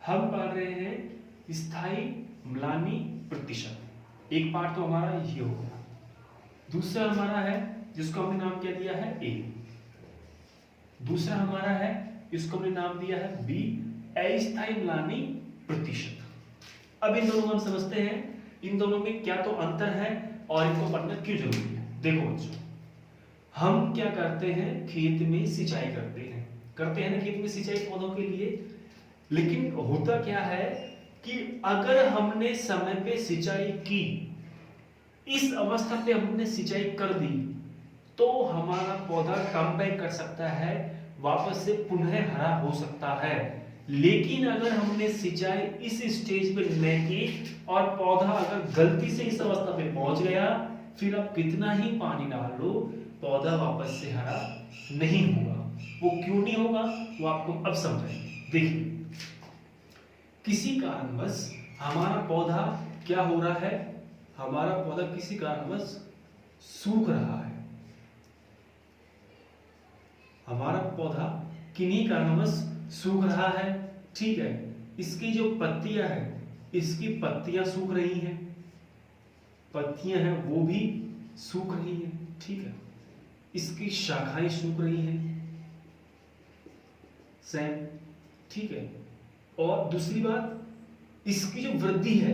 हम पढ़ रहे हैं स्थायी म्लानी प्रतिशत। एक पार्ट तो हमारा ये हो गया, दूसरा हमारा है जिसको हमने नाम क्या दिया है ए, दूसरा हमारा है इसको हमने नाम दिया है बी, अस्थायी म्लानी प्रतिशत। अब इन दोनों को हम समझते हैं, इन दोनों में क्या तो अंतर है और इनको पढ़ना क्यों जरूरी है। देखो बच्चों, हम क्या करते हैं, खेत में सिंचाई करते हैं ना खेत में सिंचाई पौधों के लिए। लेकिन होता क्या है कि अगर हमने समय पे सिंचाई की, इस अवस्था पे हमने सिंचाई कर दी, तो हमारा पौधा कम बैक कर सकता है, वापस से पुनः हरा हो सकता है। लेकिन अगर हमने सिंचाई इस स्टेज पे नहीं की और पौधा अगर गलती से इस अवस्था पे पहुंच गया, फिर आप कितना ही पानी डाल लो, पौधा वापस से हरा नहीं होगा। वो क्यों नहीं होगा वो आपको अब समझाएंगे। देखिए, किसी कारणवश हमारा पौधा क्या हो रहा है, हमारा पौधा किसी कारणवश सूख रहा है, हमारा पौधा किन्हीं कारणवश सूख रहा है। ठीक है, इसकी जो पत्तियां हैं, इसकी पत्तियां सूख रही हैं, पत्तियां हैं वो भी सूख रही हैं। ठीक है, इसकी शाखाएं सूख रही हैं, सेम। ठीक है, और दूसरी बात, इसकी जो वृद्धि है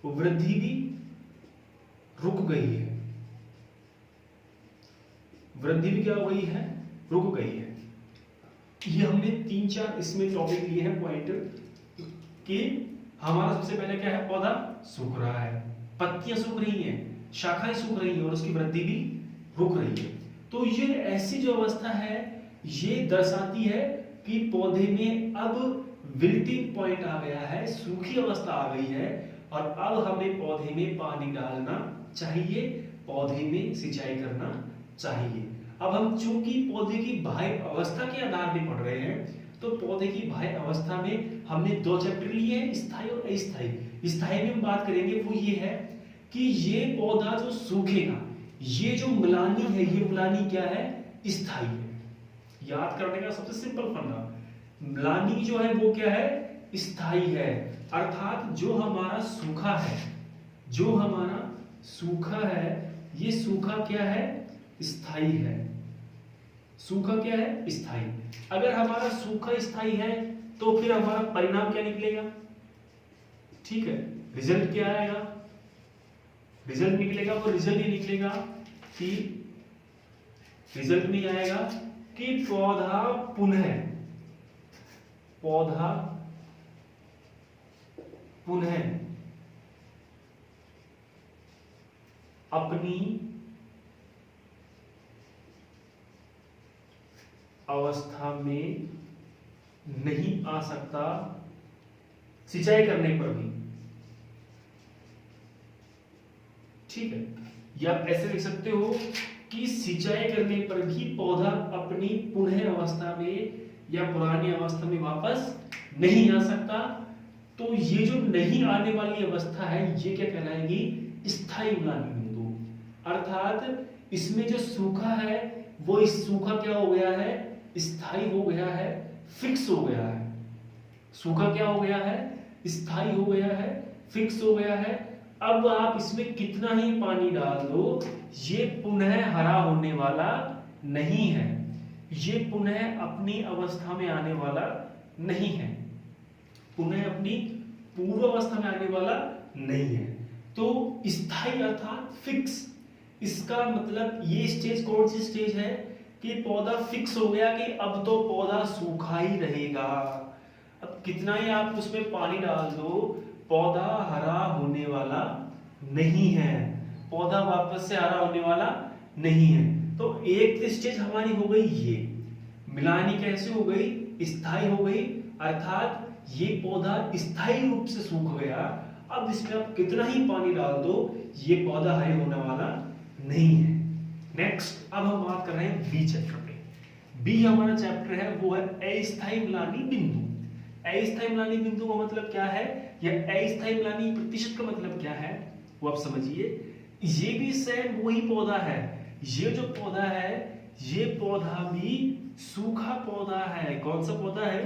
वो वृद्धि भी रुक गई है, वृद्धि भी क्या हो गई है, रुक गई है। ये हमने 3-4 इसमें टॉपिक लिए हैं पॉइंट कि हमारा सबसे पहले क्या है, पौधा सूख रहा है, पत्तियां सूख रही हैं, शाखाएं सूख रही हैं और उसकी वृद्धि भी रुक रही है। तो ये ऐसी जो अवस्था है ये दर्शाती है कि पौधे में अब विल्टिंग पॉइंट आ गया है, सूखी अवस्था आ गई है और अब हमें पौधे में पानी डालना चाहिए, पौधे में सिंचाई करना चाहिए। अब हम चूंकि पौधे की बाह्य अवस्था के आधार पर पढ़ रहे हैं, तो पौधे की बाह्य अवस्था में हमने 2 चैप्टर लिए हैं, स्थायी और अस्थायी। स्थायी में हम बात करेंगे वो ये है कि ये पौधा जो सूखेगा, ये जो म्लानी है, ये म्लानी क्या है, स्थायी है। याद करने का सबसे सिंपल फंडा, म्लानी जो है वो क्या है, स्थायी है। अर्थात जो हमारा सूखा है, जो हमारा सूखा है, ये सूखा क्या है, स्थायी है। सूखा क्या है, स्थायी। अगर हमारा सूखा स्थायी है तो फिर हमारा परिणाम क्या निकलेगा, ठीक है, रिजल्ट क्या आएगा, रिजल्ट निकलेगा, वो रिजल्ट ये निकलेगा कि रिजल्ट में आएगा कि पौधा पुनः अपनी अवस्था में नहीं आ सकता सिंचाई करने पर भी। ठीक है, या आप ऐसे लिख सकते हो कि सिंचाई करने पर भी पौधा अपनी पुनः अवस्था में या पुरानी अवस्था में वापस नहीं आ सकता। तो ये जो नहीं आने वाली अवस्था है ये क्या कहलाएगी, स्थायी म्लानी बिंदु। अर्थात इसमें जो सूखा है वो इस सूखा क्या हो गया है, स्थायी हो गया है, फिक्स हो गया है। सूखा क्या हो गया है, स्थायी हो गया है, फिक्स हो गया है। अब आप इसमें कितना ही पानी डाल दो, ये पुनः हरा होने वाला नहीं है, ये पुनः अपनी अवस्था में आने वाला नहीं है, पुनः अपनी पूर्व अवस्था में आने वाला नहीं है। तो स्थायी अर्थात फिक्स, इसका मतलब ये स्टेज कौन सी स्टेज है कि पौधा फिक्स हो गया कि अब तो पौधा सूखा ही रहेगा, अब कितना ही आप उसमें पानी डाल दो पौधा हरा होने वाला नहीं है, पौधा वापस से हरा होने वाला नहीं है। तो एक स्टेज हमारी हो गई, ये मिलानी कैसे हो गई, स्थायी हो गई, अर्थात ये पौधा स्थायी रूप से सूख गया। अब इसमें आप कितना ही पानी डाल दो, ये पौधा हरे होने वाला नहीं है। नेक्स्ट अब हम बात कर रहे हैं बी चैप्टर पे। बी हमारा चैप्टर है वो है अस्थायी म्लानी बिंदु। अस्थायी म्लानी बिंदु का मतलब क्या है, या अस्थायी म्लानी प्रतिशत का मतलब क्या है वो आप समझिए। ये भी सेम वही पौधा है, ये जो पौधा है ये पौधा भी सूखा पौधा है। कौन सा पौधा है,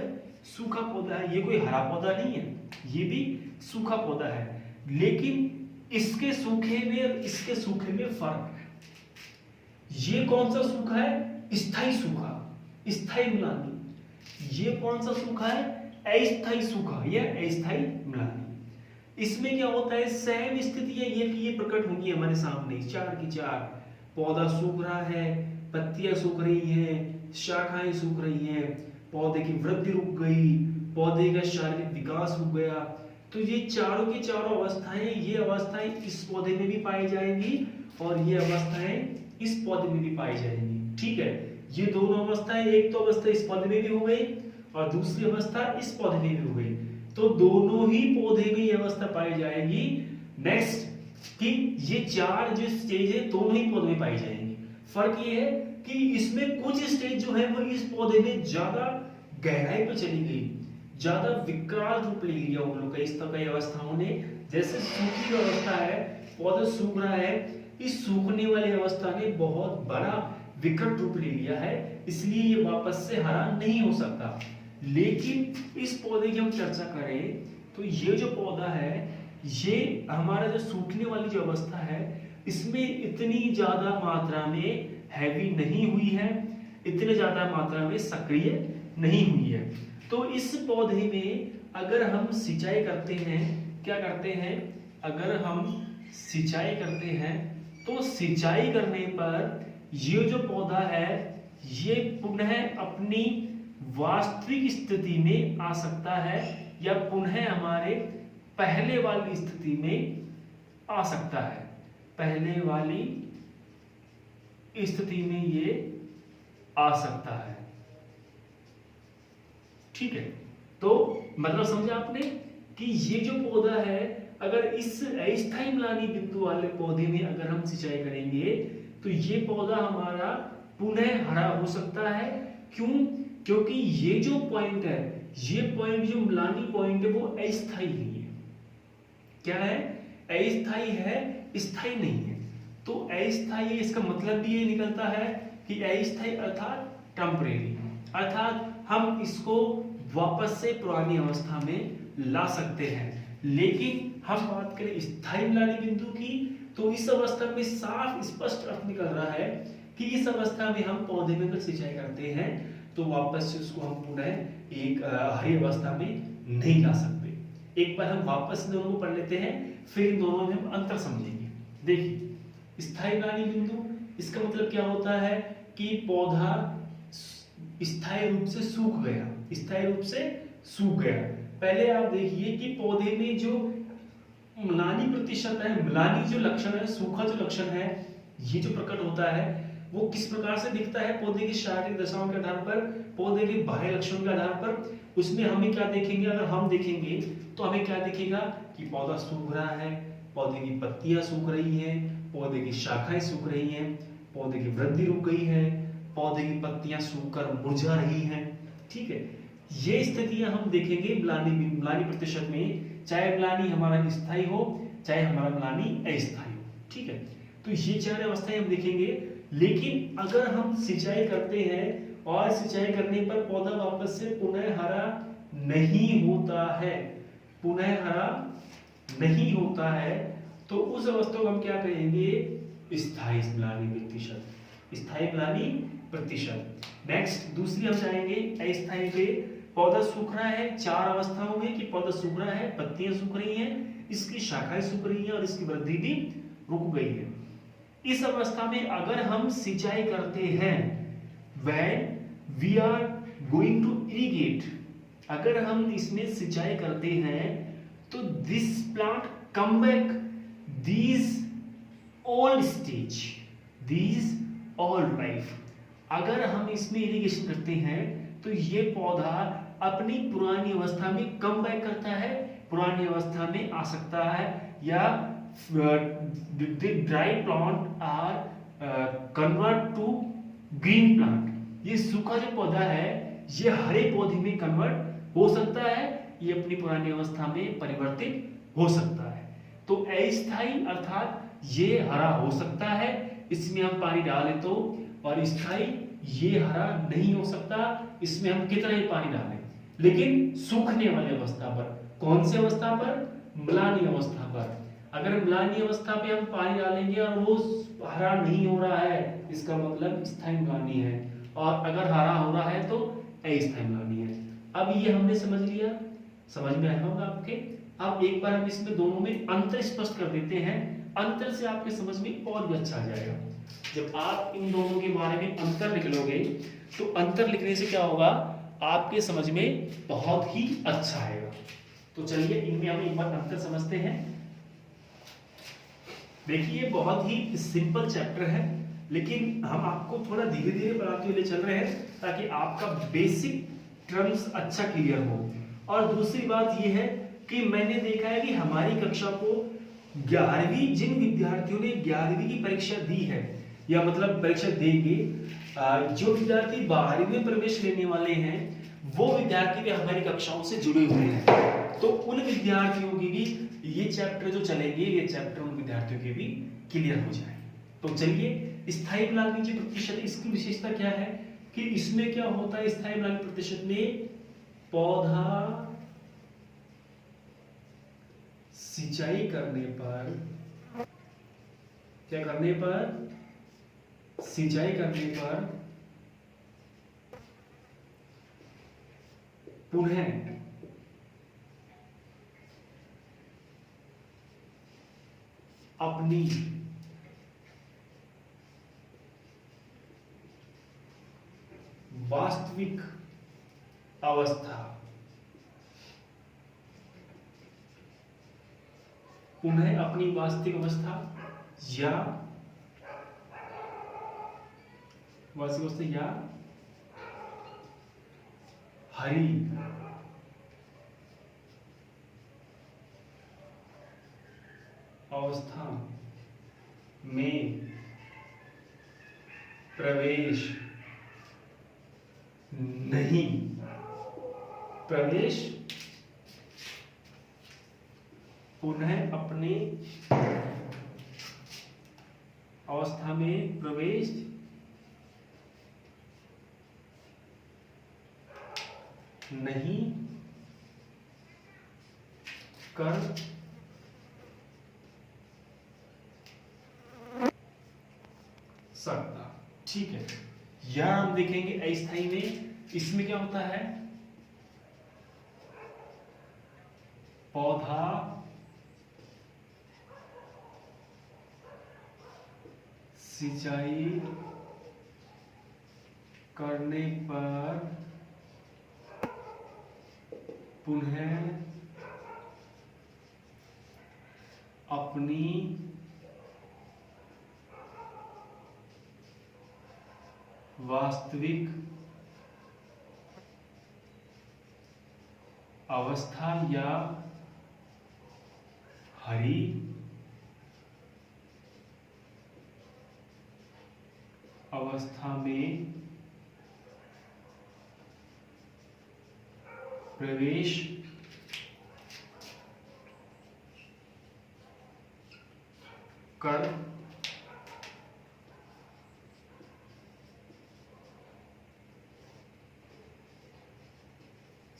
सूखा पौधा है। ये कोई हरा पौधा नहीं है, ये भी सूखा पौधा है। लेकिन इसके सूखे में और इसके सूखे में फर्क है। ये कौन सा सूखा है, स्थायी सूखा, स्थायी म्लानी। ये कौन सा सूखा है, अस्थायी सूखा या अस्थायी म्लानी। इसमें क्या होता है, सेम स्थितियां ये प्रकट होंगी हमारे सामने, चार की चार। पौधा सूख रहा है, पत्तियां सूख रही हैं, शाखाएं सूख रही हैं, पौधे की वृद्धि रुक गई, पौधे का शारीरिक विकास रुक गया। तो ये चारों की चारों अवस्थाएं, ये अवस्थाएं इस पौधे में भी पाई जाएंगी और ये अवस्थाएं इस पौधे में भी पाई जाएंगी। ठीक है, ये दोनों अवस्थाएं, एक तो अवस्था इस पौधे में भी हो गई और दूसरी अवस्था इस पौधे में भी हो गई, तो दोनों ही पौधे में ये अवस्था पाई जाएगी। नेक्स्ट कि ये चार जो स्टेज है दोनों ही पौधे में पाई जाएंगी। फर्क ये है कि इसमें कुछ स्टेज जो है वो इस पौधे में ज्यादा गहराई पर चली गई, ज्यादा विकराल रूप ले लिया उन लोग का इस तरह की अवस्थाओं ने। जैसे सूखी अवस्था है, पौधा सूख रहा है, इस सूखने वाली अवस्था ने बहुत बड़ा विकट रूप ले लिया है, इसलिए ये वापस से हरा नहीं हो सकता। लेकिन इस पौधे की हम चर्चा करें तो ये जो पौधा है, ये हमारा जो सूखने वाली जो अवस्था है इसमें इतनी ज्यादा मात्रा में हैवी नहीं हुई है, इतने ज्यादा मात्रा में सक्रिय नहीं हुई है। तो इस पौधे में अगर हम सिंचाई करते हैं, क्या करते हैं, अगर हम सिंचाई करते हैं तो सिंचाई करने पर ये जो पौधा है ये पुनः अपनी वास्तविक स्थिति में आ सकता है, या पुनः हमारे पहले वाली स्थिति में आ सकता है। पहले वाली स्थिति में ये आ सकता है। ठीक है, तो मतलब समझा आपने कि ये जो पौधा है, अगर इस अस्थायी म्लानी बिंदु वाले पौधे में अगर हम सिंचाई करेंगे तो ये पौधा हमारा पुनः हरा हो सकता है। क्यों, क्योंकि ये जो पॉइंट है, ये पॉइंट जो म्लानी पॉइंट है वो अस्थायी नहीं है। क्या है, अस्थायी है, स्थायी नहीं है। तो अस्थायी इसका मतलब भी ये निकलता है कि अस्थायी अर्थात टेम्परेरी, अर्थात हम इसको वापस से पुरानी अवस्था में ला सकते हैं। लेकिन हम बात करें स्थायी म्लानी बिंदु की, तो इस अवस्था में साफ स्पष्ट अर्थ निकल रहा है कि इस अवस्था में हम पौधे में अगर सिंचाई करते हैं तो वापस से उसको हम पुनः एक हरी अवस्था में नहीं ला सकते। एक बार हम वापस दोनों को पढ़ लेते हैं, फिर इन दोनों में हम अंतर समझेंगे। देखिए, स्थायी म्लानी बिंदु, इसका मतलब क्या होता है कि पौधा स्थायी रूप से सूख गया, स्थायी रूप से सूख गया। पहले आप देखिए कि पौधे में जो म्लानी प्रतिशत है, म्लानी जो लक्षण है, सूखा जो लक्षण है, ये जो प्रकट होता है वो किस प्रकार से दिखता है, पौधे की शारीरिक दशाओं के आधार पर, पौधे के बाह्य लक्षणों के आधार पर। उसमें हमें क्या देखेंगे, अगर हम देखेंगे तो हमें क्या दिखेगा कि पौधा सूख रहा है, पौधे की पत्तियां सूख रही हैं, पौधे की शाखाएं सूख रही हैं, पौधे की वृद्धि रुक गई है, पौधे की पत्तियां सूखकर मुरझा रही हैं। ठीक है, ये स्थितियां हम देखेंगे म्लानी प्रतिशत में, चाहे म्लानी हमारा स्थायी हो चाहे हमारा म्लानी अस्थायी हो। ठीक है, तो ये चार अवस्थाएं हम देखेंगे। लेकिन अगर हम सिंचाई करते हैं और सिंचाई करने पर पौधा वापस से पुनः हरा नहीं होता है, पुनः हरा नहीं होता है, तो उस अवस्था को हम क्या कहेंगे, स्थायी म्लानी प्रतिशत, स्थायी म्लानी प्रतिशत। नेक्स्ट दूसरी हम जाएंगे अस्थायी पे। पौधा सूख रहा है, चार अवस्थाओं में कि पौधा सूख रहा है, पत्तियां सूख रही हैं, इसकी शाखाएं सूख रही हैं और इसकी वृद्धि भी रुक गई है। इस अवस्था में अगर हम सिंचाई करते हैं, when we are going to irrigate, अगर हम इसमें सिंचाई करते हैं तो this plant come back these old stage, these all life. अगर हम इसमें इरिगेशन करते हैं तो ये पौधा अपनी पुरानी अवस्था में कम बैक करता है, पुरानी अवस्था में आ सकता है, या dry plant are convert to green plant. ये सूखा जो पौधा है ये हरे पौधे में कन्वर्ट हो सकता है, ये अपनी पुरानी अवस्था में परिवर्तित हो सकता है। तो अस्थायी अर्थात ये हरा हो सकता है, इसमें हम पानी डालें तो, और स्थायी ये हरा नहीं हो सकता, इसमें हम कितना ही पानी डालें। लेकिन सूखने वाली अवस्था पर, कौन सी अवस्था पर? म्लानी अवस्था पर। अगर म्लानी अवस्था पे हम पानी डालेंगे और वो हरा नहीं हो रहा है, इसका मतलब स्थायी म्लानी है, और अगर हरा हो रहा है तो अस्थायी म्लानी है। अब ये हमने समझ लिया, समझ में आया होगा आपके। अब एक बार हम इसमें दोनों में अंतर स्पष्ट कर देते हैं, अंतर से आपके समझ में और भी अच्छा आ जाएगा। जब आप इन दोनों के बारे में अंतर लिख लोगे तो अंतर लिखने से क्या होगा, आपके समझ में बहुत ही अच्छा आएगा। तो चलिए इनमें हम एक बार अंतर समझते हैं। देखिए बहुत ही सिंपल चैप्टर है, लेकिन हम आपको थोड़ा धीरे धीरे पढ़ाते हुए चल रहे हैं ताकि आपका बेसिक टर्म्स अच्छा क्लियर हो। और दूसरी बात यह है कि मैंने देखा है कि हमारी कक्षा को 11वीं जिन विद्यार्थियों ने 11वीं की परीक्षा दी है, या मतलब परीक्षा देंगे, जो विद्यार्थी 12वीं में प्रवेश लेने वाले हैं वो विद्यार्थी भी हमारी कक्षाओं से जुड़े हुए हैं। तो उन विद्यार्थियों की भी ये चैप्टर जो चलेंगे, ये चैप्टर उन विद्यार्थियों के भी क्लियर हो जाए। तो चलिए स्थायी म्लानी जो प्रतिशत, इसकी विशेषता क्या है कि इसमें क्या होता है, स्थायी म्लानी प्रतिशत में पौधा सिंचाई करने पर, क्या करने पर? सिंचाई करने पर पुनः अपनी वास्तविक अवस्था, पुनः अपनी वास्तविक अवस्था या हरी अवस्था में प्रवेश नहीं, प्रवेश पुनः अपने अवस्था में प्रवेश नहीं कर सकता। ठीक है, यहां हम देखेंगे अस्थायी में, इसमें क्या होता है, पौधा सिंचाई करने पर पुनः अपनी वास्तविक अवस्था या हरी अवस्था में प्रवेश कर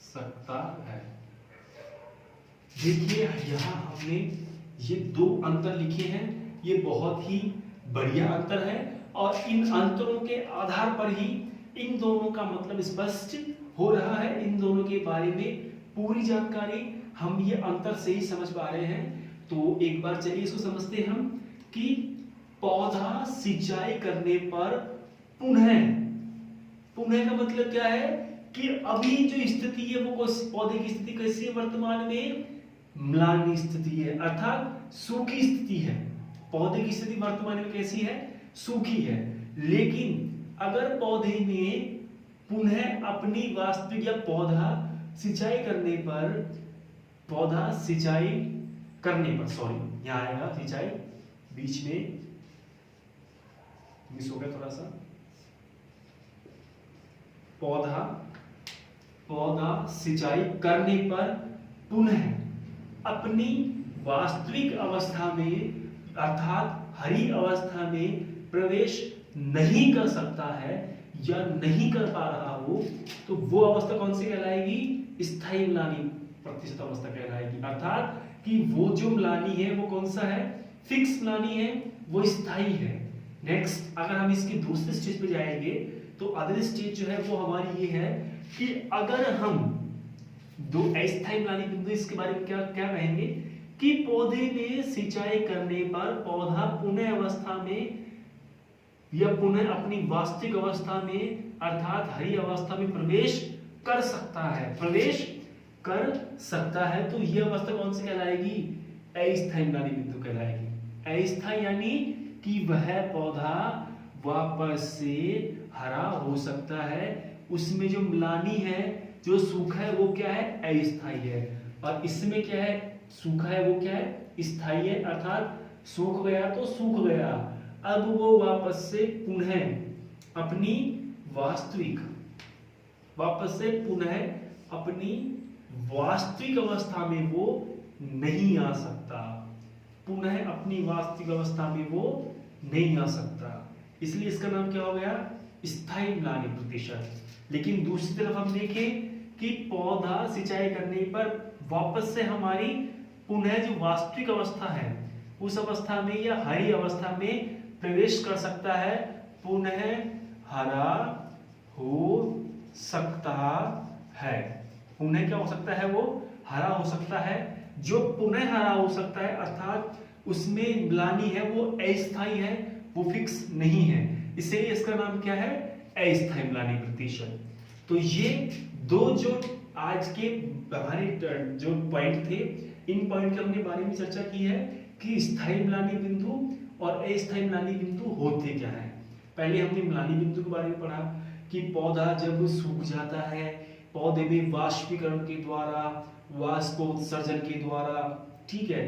सकता है। देखिए यहां हमने ये दो अंतर लिखे हैं, ये बहुत ही बढ़िया अंतर है, और इन अंतरों के आधार पर ही इन दोनों का मतलब स्पष्ट हो रहा है। इन दोनों के बारे में पूरी जानकारी हम ये अंतर से ही समझ पा रहे हैं। तो एक बार चलिए इसको समझते हैं हम कि पौधा सिंचाई करने पर पुनः, पुनः का मतलब क्या है कि अभी जो स्थिति है वो पौधे की स्थिति कैसी है, वर्तमान में म्लानी स्थिति है, अर्थात सूखी स्थिति है। पौधे की स्थिति वर्तमान में कैसी है, सूखी है। लेकिन अगर पौधे में पुनः अपनी वास्तविक या पौधा सिंचाई करने पर सॉरी यहाँ आएगा सिंचाई, बीच में मिस हो गया थोड़ा सा, पौधा सिंचाई करने पर पुनः अपनी वास्तविक अवस्था में अर्थात हरी अवस्था में प्रवेश नहीं कर सकता है या नहीं कर पा रहा हो, तो वो अवस्था कौन सी कहलाएगी? स्थायी म्लानी प्रतिशत अवस्था कहलाएगी। अर्थात कि वो जो म्लानी है वो कौन सा है? फिक्स म्लानी है, वो स्थायी है। नेक्स्ट अगर हम इसकी दूसरे स्टेज पे जाएंगे तो अगली स्टेज जो है वो हमारी ये है कि अगर हम दो अस्थायी म्लानी बिंदु, इसके बारे में क्या क्या कहेंगे कि पौधे में सिंचाई करने पर पौधा पुनः अवस्था में या पुनः अपनी वास्तविक अवस्था में अर्थात हरी अवस्था में प्रवेश कर सकता है, तो यह अवस्था कौन सी कहलाएगी? अस्थायी म्लानी बिंदु कहलाएगी। अस्थायी यानी कि वह पौधा वापस से हरा हो सकता है, उसमें जो म्लानी है, जो सूखा है वो क्या है? अस्थायी है। और इसमें क्या है? सूखा है वो क्या है? स्थायी है। अर्थात सूख गया तो सूख गया, अब वो वापस से पुनः अपनी वास्तविक अवस्था में वो नहीं आ सकता, इसलिए इसका नाम क्या हो गया? स्थायी म्लानी प्रतिशत। लेकिन दूसरी तरफ हम देखें कि पौधा सिंचाई करने पर वापस से हमारी पुनः जो वास्तविक अवस्था है उस अवस्था में या हरी अवस्था में प्रवेश कर सकता है, पुनः हरा हो सकता है। पुनः क्या हो सकता है? वो हरा हो सकता है। जो पुनः हरा हो सकता है अर्थात उसमें म्लानी है वो अस्थायी है, वो फिक्स नहीं है, इसलिए इसका नाम क्या है? अस्थायी म्लानी प्रतिशत। तो ये दो जो आज के हमारे जो पॉइंट थे, इन पॉइंट के हमने बारे में चर्चा की है कि स्थायी म्लानी बिंदु और अस्थायी म्लानी बिंदु होते क्या है। पहले हमने म्लानी बिंदु के बारे में पढ़ा कि पौधा जब सूख जाता है, पौधे में वाष्पीकरण के द्वारा, वाष्पोत्सर्जन के द्वारा, ठीक है,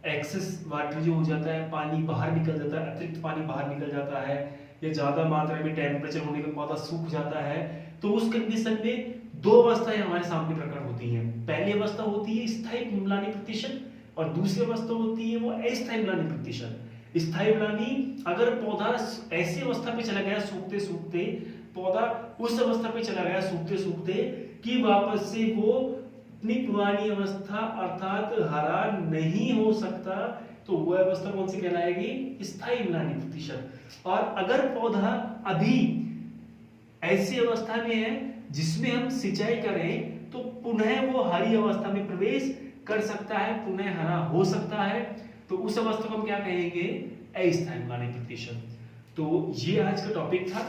एक्सेस वाटर जो हो जाता है, पानी बाहर निकल जाता है, अतिरिक्त पानी बाहर निकल जाता है, या ज्यादा मात्रा में टेम्परेचर होने पर पौधा सूख जाता है, तो उस कंडीशन में दो अवस्थाएं हमारे सामने प्रकट होती हैं। पहली अवस्था होती है स्थायी म्लानी प्रतिशत और दूसरी अवस्था होती है वो अस्थायी म्लानी प्रतिशत। स्थायी म्लानी अगर पौधा ऐसी अवस्था पे चला गया सूखते सूखते, पौधा उस अवस्था पे चला गया सूखते सूखते कि वापस से वो अपनी पुरानी अवस्था अर्थात हरा नहीं हो सकता, तो वह अवस्था कौन सी कहलाएगी? स्थायी म्लानी प्रतिशत। और अगर पौधा अभी ऐसी अवस्था में है जिसमें हम सिंचाई करें तो पुनः वो हरी अवस्था में प्रवेश कर सकता है, पुनः हरा हो सकता है, तो उस अवस्था को हम क्या कहेंगे? अस्थायी म्लानी प्रतिशत। तो ये आज का टॉपिक था,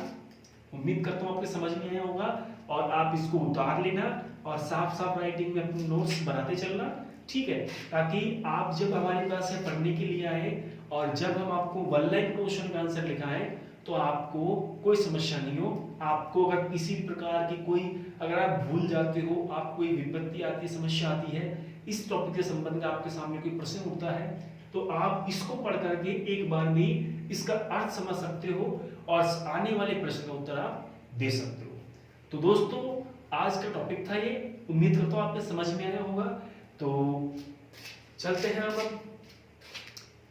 उम्मीद करता हूँ आपके समझ में आया होगा और आप इसको उतार लेना और साफ साफ राइटिंग में अपने नोट्स बनाते चलना, ठीक है, ताकि आप जब हमारे पास से पढ़ने के लिए आए और जब हम आपको वन लाइन क्वेश्चन का आंसर लिखाएं तो आपको कोई समस्या नहीं हो। आपको अगर किसी प्रकार की कोई, अगर आप भूल जाते हो, आप कोई विपत्ति आती है, समस्या आती है, इस टॉपिक के संबंध में आपके सामने कोई प्रश्न उठता है, तो आप इसको पढ़ करके एक बार में इसका अर्थ समझ सकते हो और आने वाले प्रश्न का उत्तर आप दे सकते हो। तो दोस्तों आज का टॉपिक था ये, उम्मीद करता हूँ आपको समझ में आया होगा। तो चलते हैं अब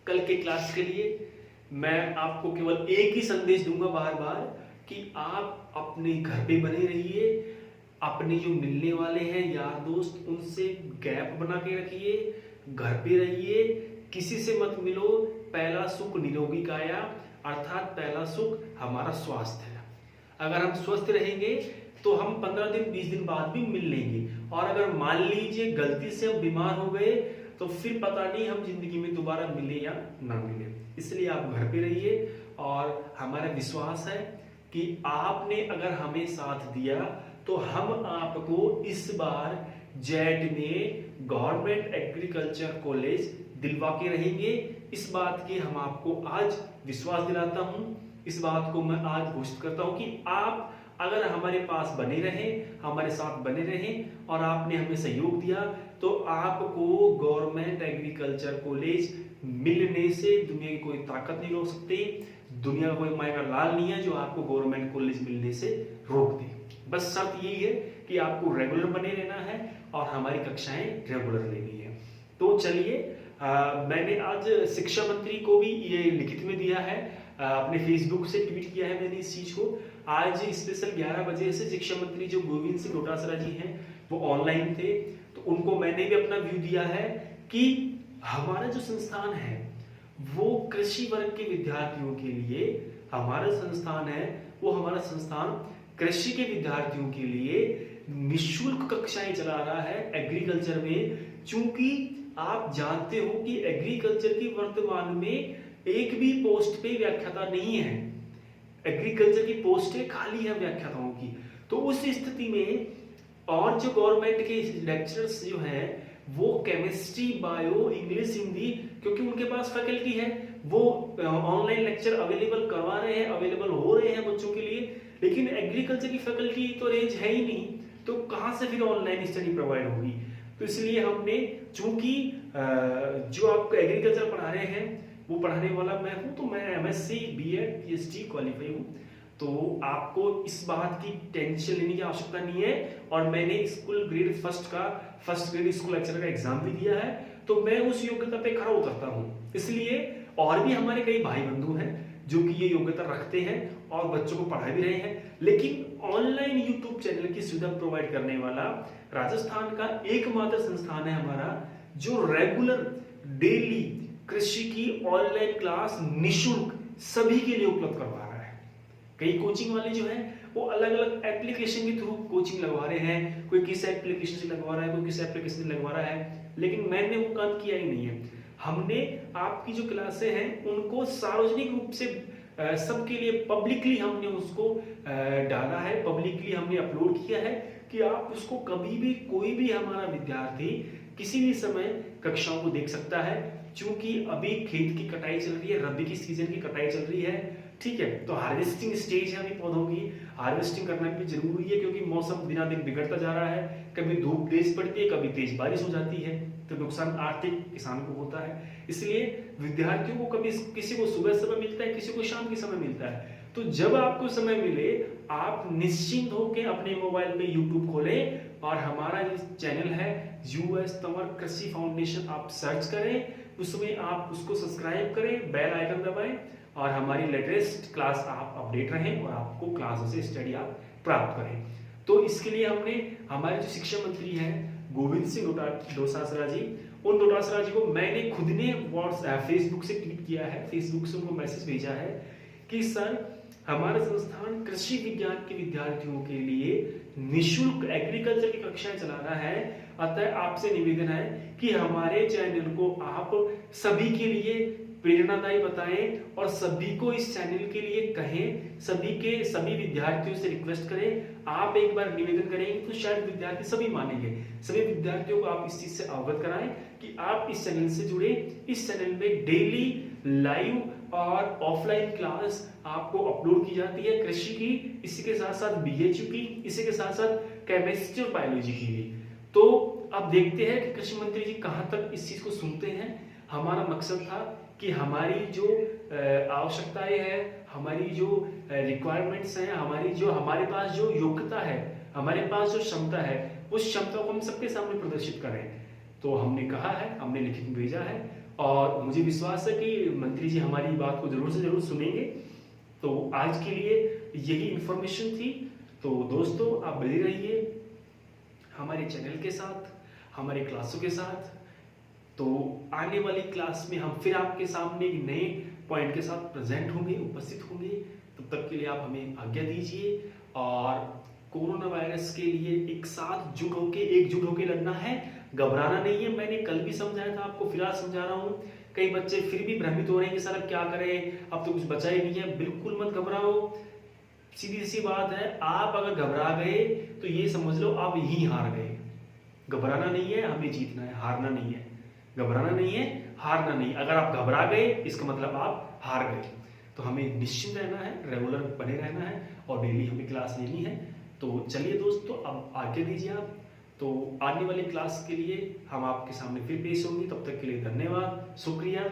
कल के क्लास के लिए। मैं आपको केवल एक ही संदेश दूंगा बार बार कि आप अपने घर पे बने रहिए, अपने जो मिलने वाले हैं यार दोस्त उनसे गैप बना के रखिए, घर पे रहिए, किसी से मत मिलो। पहला सुख निरोगी काया, अर्थात पहला सुख हमारा स्वास्थ्य है। अगर हम स्वस्थ रहेंगे तो हम 15 दिन 20 दिन बाद भी मिल लेंगे, और अगर मान लीजिए गलती से हम बीमार हो गए तो फिर पता नहीं हम जिंदगी में दोबारा मिले या ना मिले। इसलिए आप घर पे रहिए और हमारा विश्वास है कि आपने अगर हमें साथ दिया तो हम आपको इस बार जेट में गवर्नमेंट एग्रीकल्चर कॉलेज दिलवा के रहेंगे। इस बात की हम आपको आज विश्वास दिलाता हूं। इस बात को मैं आज घोषित करता हूं कि आप अगर हमारे पास बने रहें, हमारे साथ बने रहें और आपने हमें सहयोग दिया, तो आपको गवर्नमेंट एग्रीकल्चर कॉलेज मिलने से दुनिया की कोई ताकत नहीं रोक सकती। दुनिया का कोई माया का लाल नहीं है जो आपको गवर्नमेंट कॉलेज मिलने से रोक दे। बस शर्त यही है कि आपको रेगुलर बने रहना है और हमारी कक्षाएं रेगुलर लेनी है। तो चलिए, मैंने आज शिक्षा मंत्री को भी ये लिखित में दिया है, अपने फेसबुक से ट्वीट किया है मैंने इस चीज को। आज स्पेशल 11 बजे से शिक्षा मंत्री जो गोविंद सिंह डोटासरा जी हैं वो ऑनलाइन थे, तो उनको मैंने भी अपना व्यू दिया है कि हमारा जो संस्थान है वो कृषि वर्ग के विद्यार्थियों के लिए, हमारा संस्थान है वो हमारा संस्थान कृषि के विद्यार्थियों के लिए निःशुल्क कक्षाएं चला रहा है एग्रीकल्चर में। चूंकि आप जानते हो कि एग्रीकल्चर की वर्तमान में एक भी पोस्ट पे व्याख्याता नहीं है, एग्रीकल्चर की पोस्टें खाली है व्याख्याताओं की। तो उस स्थिति में और जो गवर्नमेंट के लेक्चरर्स जो हैं वो केमिस्ट्री, बायो, इंग्लिश, हिंदी, क्योंकि उनके पास फैकल्टी है, वो ऑनलाइन लेक्चर अवेलेबल करवा रहे हैं, अवेलेबल हो रहे हैं बच्चों के लिए। लेकिन एग्रीकल्चर की फैकल्टी तो रेंज है ही नहीं, तो कहां से फिर ऑनलाइन स्टडी प्रोवाइड होगी। तो इसलिए हमने, चूंकि जो आपको एग्रीकल्चर पढ़ा रहे हैं वो पढ़ाने वाला मैं हूं, तो मैं एमएससी, बीएड, पीएचडी क्वालिफाई हूं, तो आपको इस बात की टेंशन लेने की आवश्यकता नहीं है। और मैंने school grade first grade school lecturer का एग्जाम भी दिया है, तो मैं उस योग्यता पे खरा उतरता हूं। इसलिए और भी हमारे कई भाई बंधु हैं जो कि ये योग्यता रखते हैं और बच्चों को पढ़ा भी रहे हैं, लेकिन ऑनलाइन यूट्यूब चैनल की सुविधा प्रोवाइड करने वाला राजस्थान का एकमात्र संस्थान है हमारा, जो रेगुलर डेली कृषि की ऑनलाइन क्लास निःशुल्क सभी के लिए उपलब्ध करवा रहा है। कई कोचिंग वाले जो हैं वो अलग अलग एप्लीकेशन के थ्रू कोचिंग लगवा रहे हैं, कोई किस एप्लीकेशन से लगवा रहा है, कोई किस एप्लीकेशन से लगवा रहा है, लेकिन मैंने वो काम किया ही नहीं है। हमने आपकी जो क्लासें हैं उनको सार्वजनिक रूप से सबके लिए पब्लिकली हमने उसको डाला है, पब्लिकली हमने अपलोड किया है कि आप उसको कभी भी, कोई भी हमारा विद्यार्थी किसी भी समय कक्षाओं को देख सकता है। चूंकि अभी खेत की कटाई चल रही है, रबी की सीजन की कटाई चल रही है, ठीक है, तो हार्वेस्टिंग स्टेज है अभी पौधों की, हार्वेस्टिंग करना भी जरूरी है क्योंकि मौसम दिना दिन बिगड़ता जा रहा है। कभी धूप तेज पड़ती है, कभी तेज बारिश हो जाती है, तो नुकसान आर्थिक किसान को होता है। इसलिए विद्यार्थियों को कभी किसी को सुबह समय मिलता है, किसी को शाम के समय मिलता है। तो जब आपको समय मिले आप निश्चिंत होकर अपने मोबाइल पे यूट्यूब खोलें और हमारा जो चैनल है यूएस तंवर कृषि फाउंडेशन आप सर्च करें, उसमें आप उसको सब्सक्राइब करें, बेल आइकन दबाएं और हमारी लेटेस्ट क्लास आप अपडेट रहें और आपको क्लासों से स्टडी आप प्राप्त करें। तो इसके लिए हमने हमारे जो शिक्षा मंत्री हैं गोविंद सिंह डोटासरा जी, उन डोटासरा जी को मैंने खुद ने फेसबुक से ट्वीट किया है, फेसबुक से उनको मैसेज भेजा है कि सर हमारा संस्थान कृषि विज्ञान के विद्यार्थियों के लिए निःशुल्क एग्रीकल्चर की कक्षाएं चला रहा है, अतः आपसे निवेदन है कि हमारे चैनल को आप सभी के लिए प्रेरणादायी बताएं और सभी को इस चैनल के लिए कहें, सभी विद्यार्थियों से रिक्वेस्ट करें। आप एक बार निवेदन करेंगे तो शायद विद्यार्थी सभी मानेंगे। सभी विद्यार्थियों को आप इस चीज से अवगत कराएं कि आप इस चैनल से जुड़े। इस चैनल में डेली लाइव और ऑफलाइन क्लास आपको अपलोड की जाती है कृषि की, इसी के साथ साथ बीएचयू की, इसी के साथ साथ केमिस्ट्री और बायोलॉजी की भी। तो अब देखते हैं कि कृषि मंत्री जी कहां तक इस चीज को सुनते हैं। हमारा मकसद था कि हमारी जो आवश्यकताएं हैं, हमारी जो रिक्वायरमेंट्स हैं, हमारे पास जो योग्यता है, हमारे पास जो क्षमता है, उस क्षमता को हम सबके सामने प्रदर्शित करें। तो हमने कहा है, हमने लिखित में भेजा है और मुझे विश्वास है कि मंत्री जी हमारी बात को जरूर से जरूर सुनेंगे। तो आज के लिए यही इंफॉर्मेशन थी। तो दोस्तों आप बने रहिए हमारे चैनल के साथ, हमारे क्लासों के साथ। तो आने वाली क्लास में हम फिर आपके सामने एक नए पॉइंट के साथ प्रेजेंट होंगे, उपस्थित होंगे। तब तक के लिए आप हमें आज्ञा दीजिए और कोरोना वायरस के लिए एकजुट होके लड़ना है, घबराना नहीं है। मैंने कल भी समझाया था आपको, फिर आज समझा रहा हूँ। कई बच्चे फिर भी भ्रमित हो रहे हैं कि सर अब क्या करें, अब तो कुछ बचा ही नहीं है। बिल्कुल मत घबराओ, सीधी सी बात है। आप अगर घबरा गए तो ये समझ लो आप यहीं हार गए। घबराना नहीं है, हमें जीतना है, हारना नहीं है। घबराना नहीं है, हारना नहीं। अगर आप घबरा गए इसका मतलब आप हार गए। तो हमें निश्चिंत रहना है, रेगुलर बने रहना है और डेली हमें क्लास लेनी है। तो चलिए दोस्तों, अब आगे दीजिए आप। तो आने वाली क्लास के लिए हम आपके सामने फिर पेश होंगे। तब तक के लिए धन्यवाद, शुक्रिया,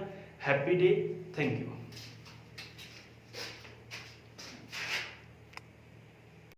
हैप्पी डे, थैंक यू।